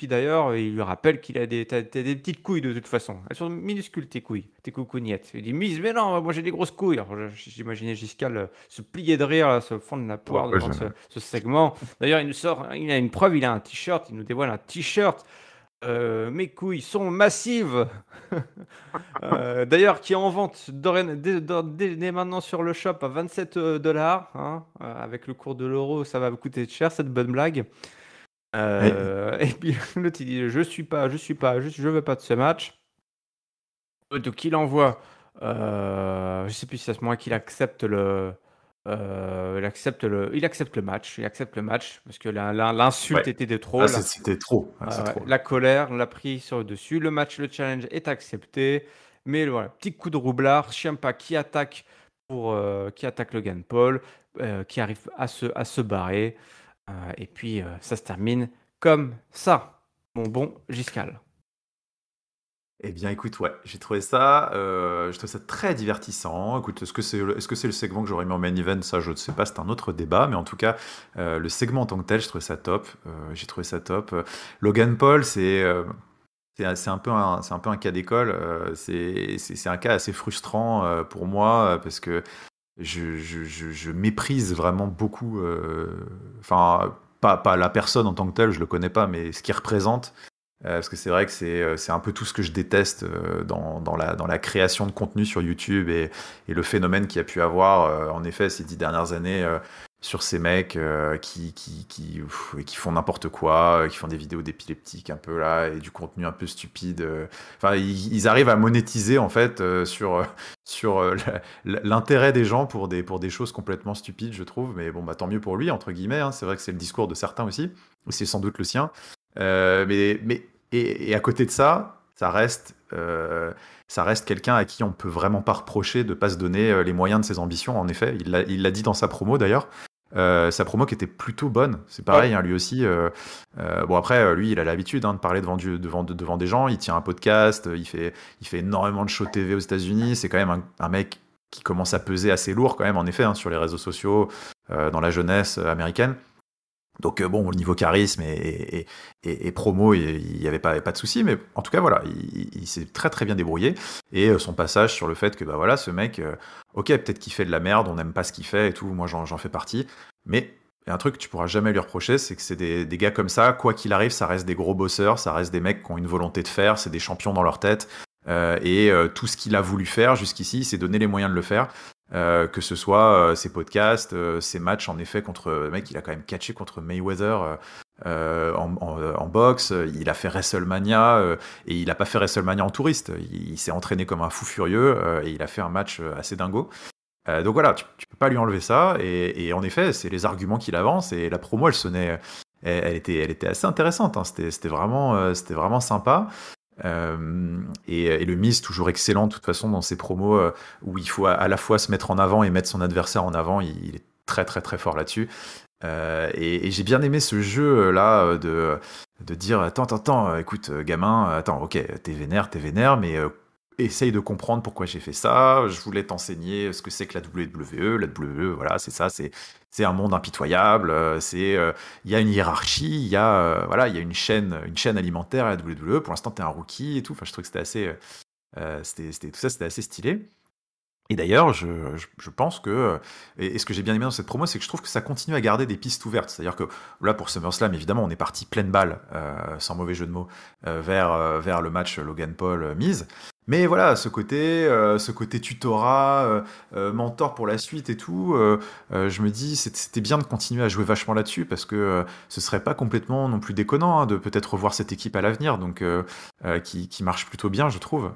A: d'ailleurs, il lui rappelle qu'il a t'as des petites couilles de toute façon. Elles sont minuscules tes couilles, tes coucougnettes. Il dit, Mise, mais non, moi j'ai des grosses couilles. Alors, j'imaginais Giscal se plier de rire, là, se fendre la poire
B: Ouais,
A: devant ce segment. D'ailleurs, il a une preuve, il a un t-shirt, il nous dévoile un t-shirt. Mes couilles sont massives. D'ailleurs, qui est en vente dès maintenant sur le shop à 27 $. Hein, avec le cours de l'euro, ça va me coûter cher cette bonne blague. Et puis l'autre il dit, je veux pas de ce match. Donc il envoie, je sais plus si c'est à ce moment qu'il accepte il accepte le match parce que l'insulte était de trop.
B: C'était trop. C'est trop.
A: La colère l'a pris sur le dessus. Le challenge est accepté. Mais voilà, petit coup de roublard. Ciampa qui attaque Logan Paul, qui arrive à se barrer. Et puis, ça se termine comme ça, mon bon Giscal.
B: Eh bien, écoute, ouais, j'ai trouvé ça très divertissant. Écoute, est-ce que c'est le segment que j'aurais mis en main event? Ça, je ne sais pas, c'est un autre débat. Mais en tout cas, le segment en tant que tel, je trouvais ça top. J'ai trouvé ça top. Logan Paul, c'est un peu un cas d'école. C'est un cas assez frustrant pour moi parce que je méprise vraiment beaucoup. Enfin, pas la personne en tant que telle, je le connais pas, mais ce qu'il représente. Parce que c'est vrai que c'est un peu tout ce que je déteste dans la création de contenu sur YouTube et le phénomène qu'il y a pu avoir en effet ces 10 dernières années sur ces mecs qui font n'importe quoi, qui font des vidéos d'épileptiques un peu là et du contenu un peu stupide. Enfin, ils arrivent à monétiser en fait sur l'intérêt des gens pour des choses complètement stupides, je trouve. Mais bon, bah tant mieux pour lui entre guillemets. Hein. C'est vrai que c'est le discours de certains aussi, ou c'est sans doute le sien. Et à côté de ça, ça reste quelqu'un à qui on peut vraiment pas reprocher de pas se donner les moyens de ses ambitions. En effet, il l'a dit dans sa promo d'ailleurs. Sa promo qui était plutôt bonne, c'est pareil, hein, lui aussi. Bon après, lui, il a l'habitude de parler devant des gens. Il tient un podcast, il fait énormément de shows TV aux États-Unis. C'est quand même un mec qui commence à peser assez lourd quand même, en effet, hein, sur les réseaux sociaux, dans la jeunesse américaine. Donc bon, au niveau charisme et promo, il n'y avait pas de souci, mais en tout cas voilà, il s'est très très bien débrouillé. Et son passage sur le fait que bah voilà, ce mec, ok, peut-être qu'il fait de la merde, on n'aime pas ce qu'il fait et tout, moi j'en fais partie, mais il y a un truc que tu pourras jamais lui reprocher, c'est que c'est des gars comme ça, quoi qu'il arrive, ça reste des gros bosseurs, ça reste des mecs qui ont une volonté de faire, c'est des champions dans leur tête, et tout ce qu'il a voulu faire jusqu'ici, il s'est donné les moyens de le faire. Que ce soit ses podcasts, ses matchs en effet contre le mec, il a quand même catché contre Mayweather en boxe, il a fait WrestleMania et il a pas fait WrestleMania en touriste, il s'est entraîné comme un fou furieux et il a fait un match assez dingo. Donc voilà, tu peux pas lui enlever ça et en effet, c'est les arguments qu'il avance et la promo elle était assez intéressante, hein. C'était vraiment sympa. Et le Miz toujours excellent de toute façon dans ses promos où il faut à la fois se mettre en avant et mettre son adversaire en avant, il est très très très fort là-dessus. Et j'ai bien aimé ce jeu là de dire attends écoute gamin, attends, ok, t'es vénère mais essaye de comprendre pourquoi j'ai fait ça, je voulais t'enseigner ce que c'est que la WWE. La WWE, voilà, c'est ça, c'est un monde impitoyable, il y a une hiérarchie, il y a une chaîne alimentaire à la WWE. Pour l'instant, t'es un rookie et tout. Enfin, je trouve que tout ça, c'était assez stylé. Et d'ailleurs, je pense que, et ce que j'ai bien aimé dans cette promo, c'est que je trouve que ça continue à garder des pistes ouvertes. C'est-à-dire que là, pour SummerSlam, évidemment, on est parti pleine balle, sans mauvais jeu de mots, vers le match Logan Paul-Miz. Mais voilà, ce côté tutorat, mentor pour la suite et tout, je me dis, c'était bien de continuer à jouer vachement là-dessus parce que ce serait pas complètement non plus déconnant de peut-être revoir cette équipe à l'avenir, donc qui marche plutôt bien, je trouve.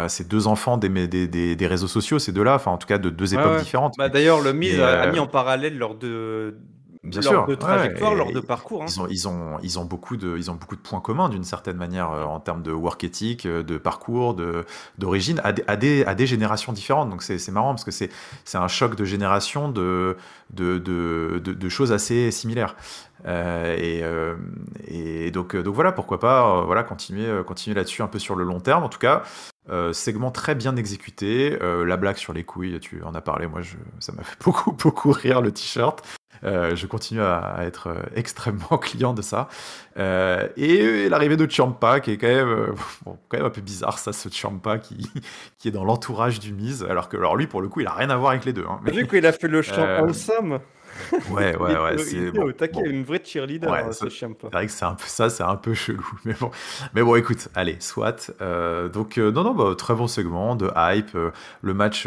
B: Ces deux enfants des réseaux sociaux, ces deux-là, enfin en tout cas de deux époques différentes.
A: Bah, d'ailleurs, le Miz a mis en parallèle leurs deux
B: Bien
A: lors
B: sûr,
A: de
B: ouais,
A: trajectoire, lors de parcours. Hein.
B: ils ont beaucoup de points communs d'une certaine manière en termes de work ethic, de parcours, d'origine, à des générations différentes. Donc c'est marrant parce que c'est un choc de génération de choses assez similaires. Euh, et, euh, donc voilà, pourquoi pas voilà, continuer là-dessus un peu sur le long terme. En tout cas, segment très bien exécuté. La blague sur les couilles, tu en as parlé, moi ça m'a fait beaucoup, beaucoup rire le t-shirt. Je continue à être extrêmement client de ça. Et l'arrivée de Ciampa, qui est quand même un peu bizarre, ça, ce Ciampa qui est dans l'entourage du Miz, alors lui, pour le coup, il a rien à voir avec les deux. Hein,
A: T'as vu qu'il a fait le chant
B: euh,
A: Awesome?
B: ouais,
A: Il
B: ouais, ouais,
A: était, il
B: c'est
A: était au
B: bon,
A: taquet,
B: bon.
A: une vraie cheerleader,
B: Ouais,
A: ce Ciampa.
B: c'est vrai que c'est un peu ça, c'est un peu chelou, mais bon, écoute, allez, soit. Donc non, non, bah, très bon segment de hype, le match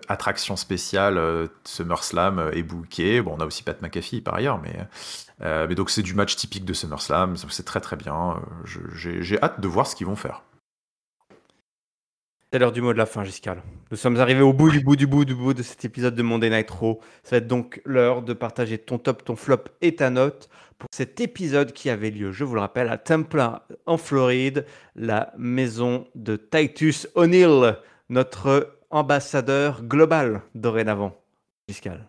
B: attraction spéciale SummerSlam est booké. Bon, on a aussi Pat McAfee par ailleurs, mais donc c'est du match typique de SummerSlam, c'est très très bien. J'ai hâte de voir ce qu'ils vont faire.
A: C'est l'heure du mot de la fin, Giscal. Nous sommes arrivés au bout du bout du bout du bout de cet épisode de Monday Night Raw. Ça va être donc l'heure de partager ton top, ton flop et ta note pour cet épisode qui avait lieu, je vous le rappelle, à Tampa, en Floride, la maison de Titus O'Neil, notre ambassadeur global dorénavant. Giscal.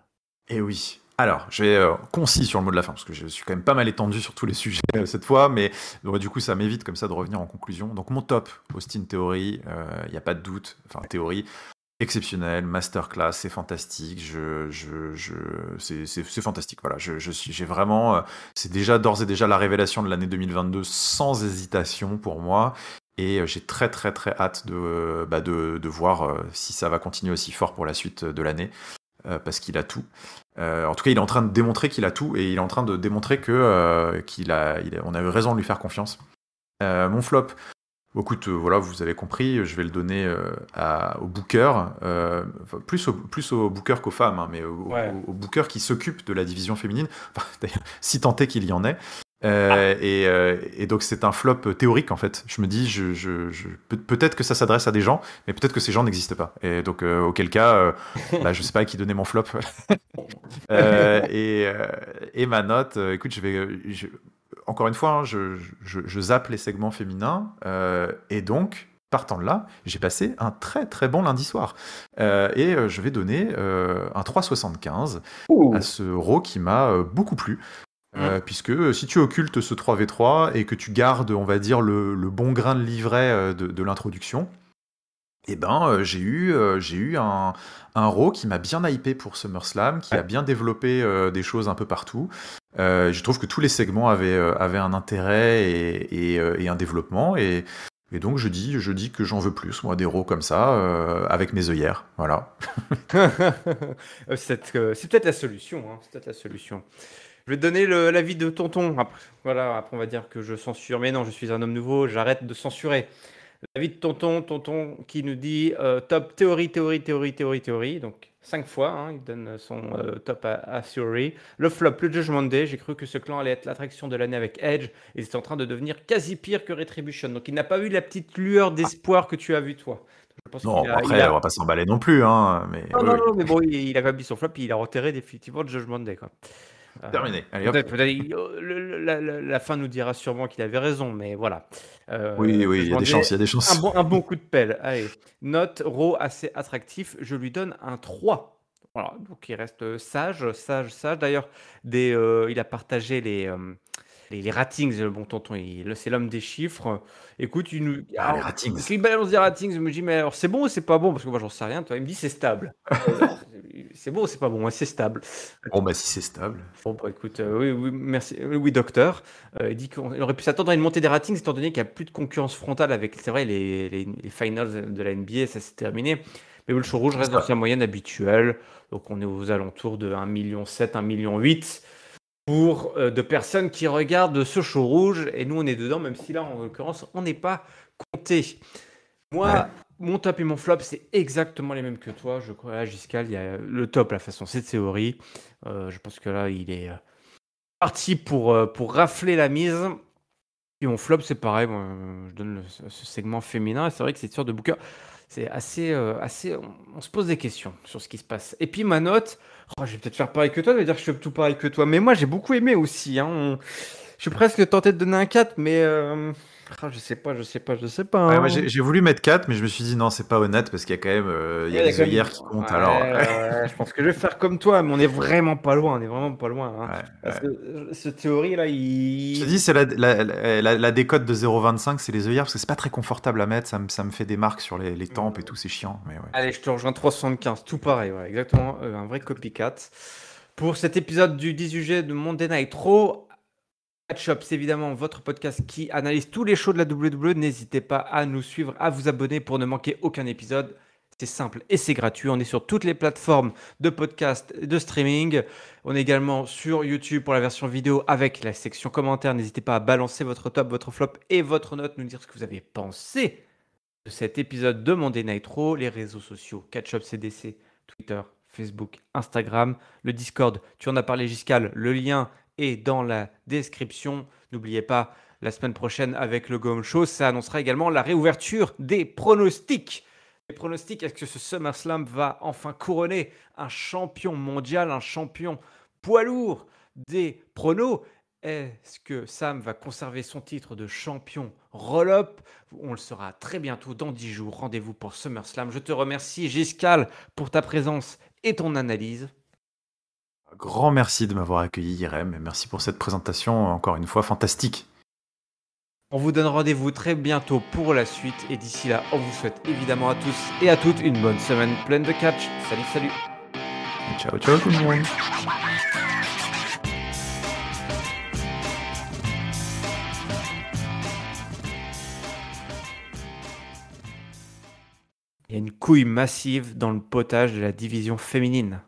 B: Et oui. Alors, je vais concis sur le mot de la fin, parce que je suis quand même pas mal étendu sur tous les sujets cette fois, mais du coup, ça m'évite comme ça de revenir en conclusion. Donc, mon top, Austin Theory, il n'y a pas de doute, enfin, Theory, exceptionnel, masterclass, c'est fantastique, c'est fantastique, voilà, j'ai vraiment, c'est déjà d'ores et déjà la révélation de l'année 2022 sans hésitation pour moi, et j'ai très très très hâte de voir si ça va continuer aussi fort pour la suite de l'année. Parce qu'il a tout. En tout cas, il est en train de démontrer qu'il a tout et il est en train de démontrer on a eu raison de lui faire confiance. Mon flop, écoute, voilà, vous avez compris, je vais le donner au booker, plus au booker qu'aux femmes, hein, mais
A: Ouais.
B: au booker qui s'occupe de la division féminine, enfin, d'ailleurs, si tant est qu'il y en ait.
A: Ah.
B: Et donc c'est un flop théorique en fait. Je me dis, peut-être que ça s'adresse à des gens, mais peut-être que ces gens n'existent pas. Et donc auquel cas, je sais pas à qui donner mon flop. Et ma note, écoute, encore une fois, hein, je zappe les segments féminins, et donc, partant de là, j'ai passé un très très bon lundi soir. Et je vais donner un 3,75 à ce Raw qui m'a beaucoup plu. Puisque si tu occultes ce 3v3 et que tu gardes, on va dire, le bon grain de livret de l'introduction, eh ben, j'ai eu un Raw qui m'a bien hypé pour SummerSlam, qui a bien développé des choses un peu partout. Je trouve que tous les segments avaient un intérêt et un développement. Et donc, je dis que j'en veux plus, moi, des Raws comme ça, avec mes œillères. Voilà.
A: C'est peut-être la solution. Hein, c'est peut-être la solution. Je vais te donner l'avis de tonton. Après, voilà, après on va dire que je censure. Mais non, je suis un homme nouveau, j'arrête de censurer. L'avis de tonton qui nous dit top théorie, théorie, théorie, théorie, théorie. Donc 5 fois, hein, il donne son top à Theory. Le flop, le Judgment Day. J'ai cru que ce clan allait être l'attraction de l'année avec Edge. Et c'est en train de devenir quasi pire que Retribution. Donc il n'a pas eu la petite lueur d'espoir que tu as vu toi. Je pense
B: Non,
A: qu'il a, il
B: après, on
A: a...
B: va pas s'emballer non plus, hein, mais
A: Non,
B: oui,
A: non,
B: oui.
A: non, mais bon, il a quand même mis son flop et il a reterré définitivement le Judgment Day, quoi.
B: Terminé. Allez, hop.
A: La fin nous dira sûrement qu'il avait raison, mais voilà.
B: Oui, oui, il y a
A: Judgment
B: des
A: Day,
B: chances, il y a des chances.
A: un bon coup de pelle. Allez, note Raw assez attractif, je lui donne un 3. Voilà, donc il reste sage, sage, sage. D'ailleurs, il a partagé les ratings, le bon tonton, c'est l'homme des chiffres. Écoute,
B: Ah, les
A: alors,
B: ratings.
A: il balance des ratings, je me dis, mais alors c'est bon ou c'est pas bon? Parce que moi j'en sais rien, toi, il me dit c'est stable. C'est bon ou c'est pas bon? Ouais, c'est stable.
B: Bon, bah, si c'est stable.
A: Bon, bah, écoute, oui, oui, merci, oui, docteur. Il dit qu'il aurait pu s'attendre à une montée des ratings, étant donné qu'il n'y a plus de concurrence frontale avec, c'est vrai, les finals de la NBA, ça s'est terminé. Mais le show rouge reste dans sa moyenne habituelle. Donc, on est aux alentours de 1,7 million, 1,8 million de personnes qui regardent ce show rouge. Et nous, on est dedans, même si là, en l'occurrence, on n'est pas compté. Moi,
B: Ouais.
A: mon top et mon flop, c'est exactement les mêmes que toi. Je crois, là, Giscal, il y a le top, la façon, c'est Theory. Je pense que là, il est parti pour rafler la mise. Et mon flop, c'est pareil. Moi, je donne ce segment féminin. Et c'est vrai que cette sorte de bouquin, c'est assez. On se pose des questions sur ce qui se passe. Et puis ma note, je vais peut-être faire pareil que toi, de dire que je fais tout pareil que toi. Mais moi, j'ai beaucoup aimé aussi. Hein. Je suis presque tenté de donner un 4, mais je sais pas.
B: Ouais, moi
A: Hein.
B: j'ai voulu mettre 4, mais je me suis dit non, c'est pas honnête parce qu'il y a quand même il y
A: Ouais,
B: a
A: il y a
B: les
A: quand même-
B: œillères qui comptent. Alors,
A: Ouais, je pense que je vais faire comme toi, mais on est vraiment pas loin. On est vraiment pas loin. Hein.
B: ouais,
A: Parce
B: ouais.
A: que cette théorie-là,
B: Je te dis, c'est la décote de 0,25, c'est les œillères parce que c'est pas très confortable à mettre. Ça me fait des marques sur les tempes et tout, c'est chiant. Mais ouais.
A: Allez, je te rejoins 375, tout pareil, voilà, exactement, un vrai copycat. Pour cet épisode du 18 juillet de Monday Night Raw, Catch Up, c'est évidemment votre podcast qui analyse tous les shows de la WWE. N'hésitez pas à nous suivre, à vous abonner pour ne manquer aucun épisode. C'est simple et c'est gratuit. On est sur toutes les plateformes de podcast, de streaming. On est également sur YouTube pour la version vidéo avec la section commentaires. N'hésitez pas à balancer votre top, votre flop et votre note, nous dire ce que vous avez pensé de cet épisode de Monday Night Raw, les réseaux sociaux, Catch Up CDC, Twitter, Facebook, Instagram, le Discord. Tu en as parlé, Giscal. Le lien est dans la description. N'oubliez pas, la semaine prochaine avec le Go Home Show, ça annoncera également la réouverture des pronostics. Les pronostics, est-ce que ce SummerSlam va enfin couronner un champion mondial, un champion poids lourd des pronos? Est-ce que Sam va conserver son titre de champion roll-up? On le saura très bientôt, dans 10 jours. Rendez-vous pour SummerSlam. Je te remercie, Giscal, pour ta présence et ton analyse.
B: Grand merci de m'avoir accueilli, Irem, et merci pour cette présentation encore une fois fantastique.
A: On vous donne rendez-vous très bientôt pour la suite. Et d'ici là, on vous souhaite évidemment à tous et à toutes une bonne semaine pleine de catch. Salut, salut.
B: Ciao, ciao tout le monde.
A: Il y a une couille massive dans le potage de la division féminine.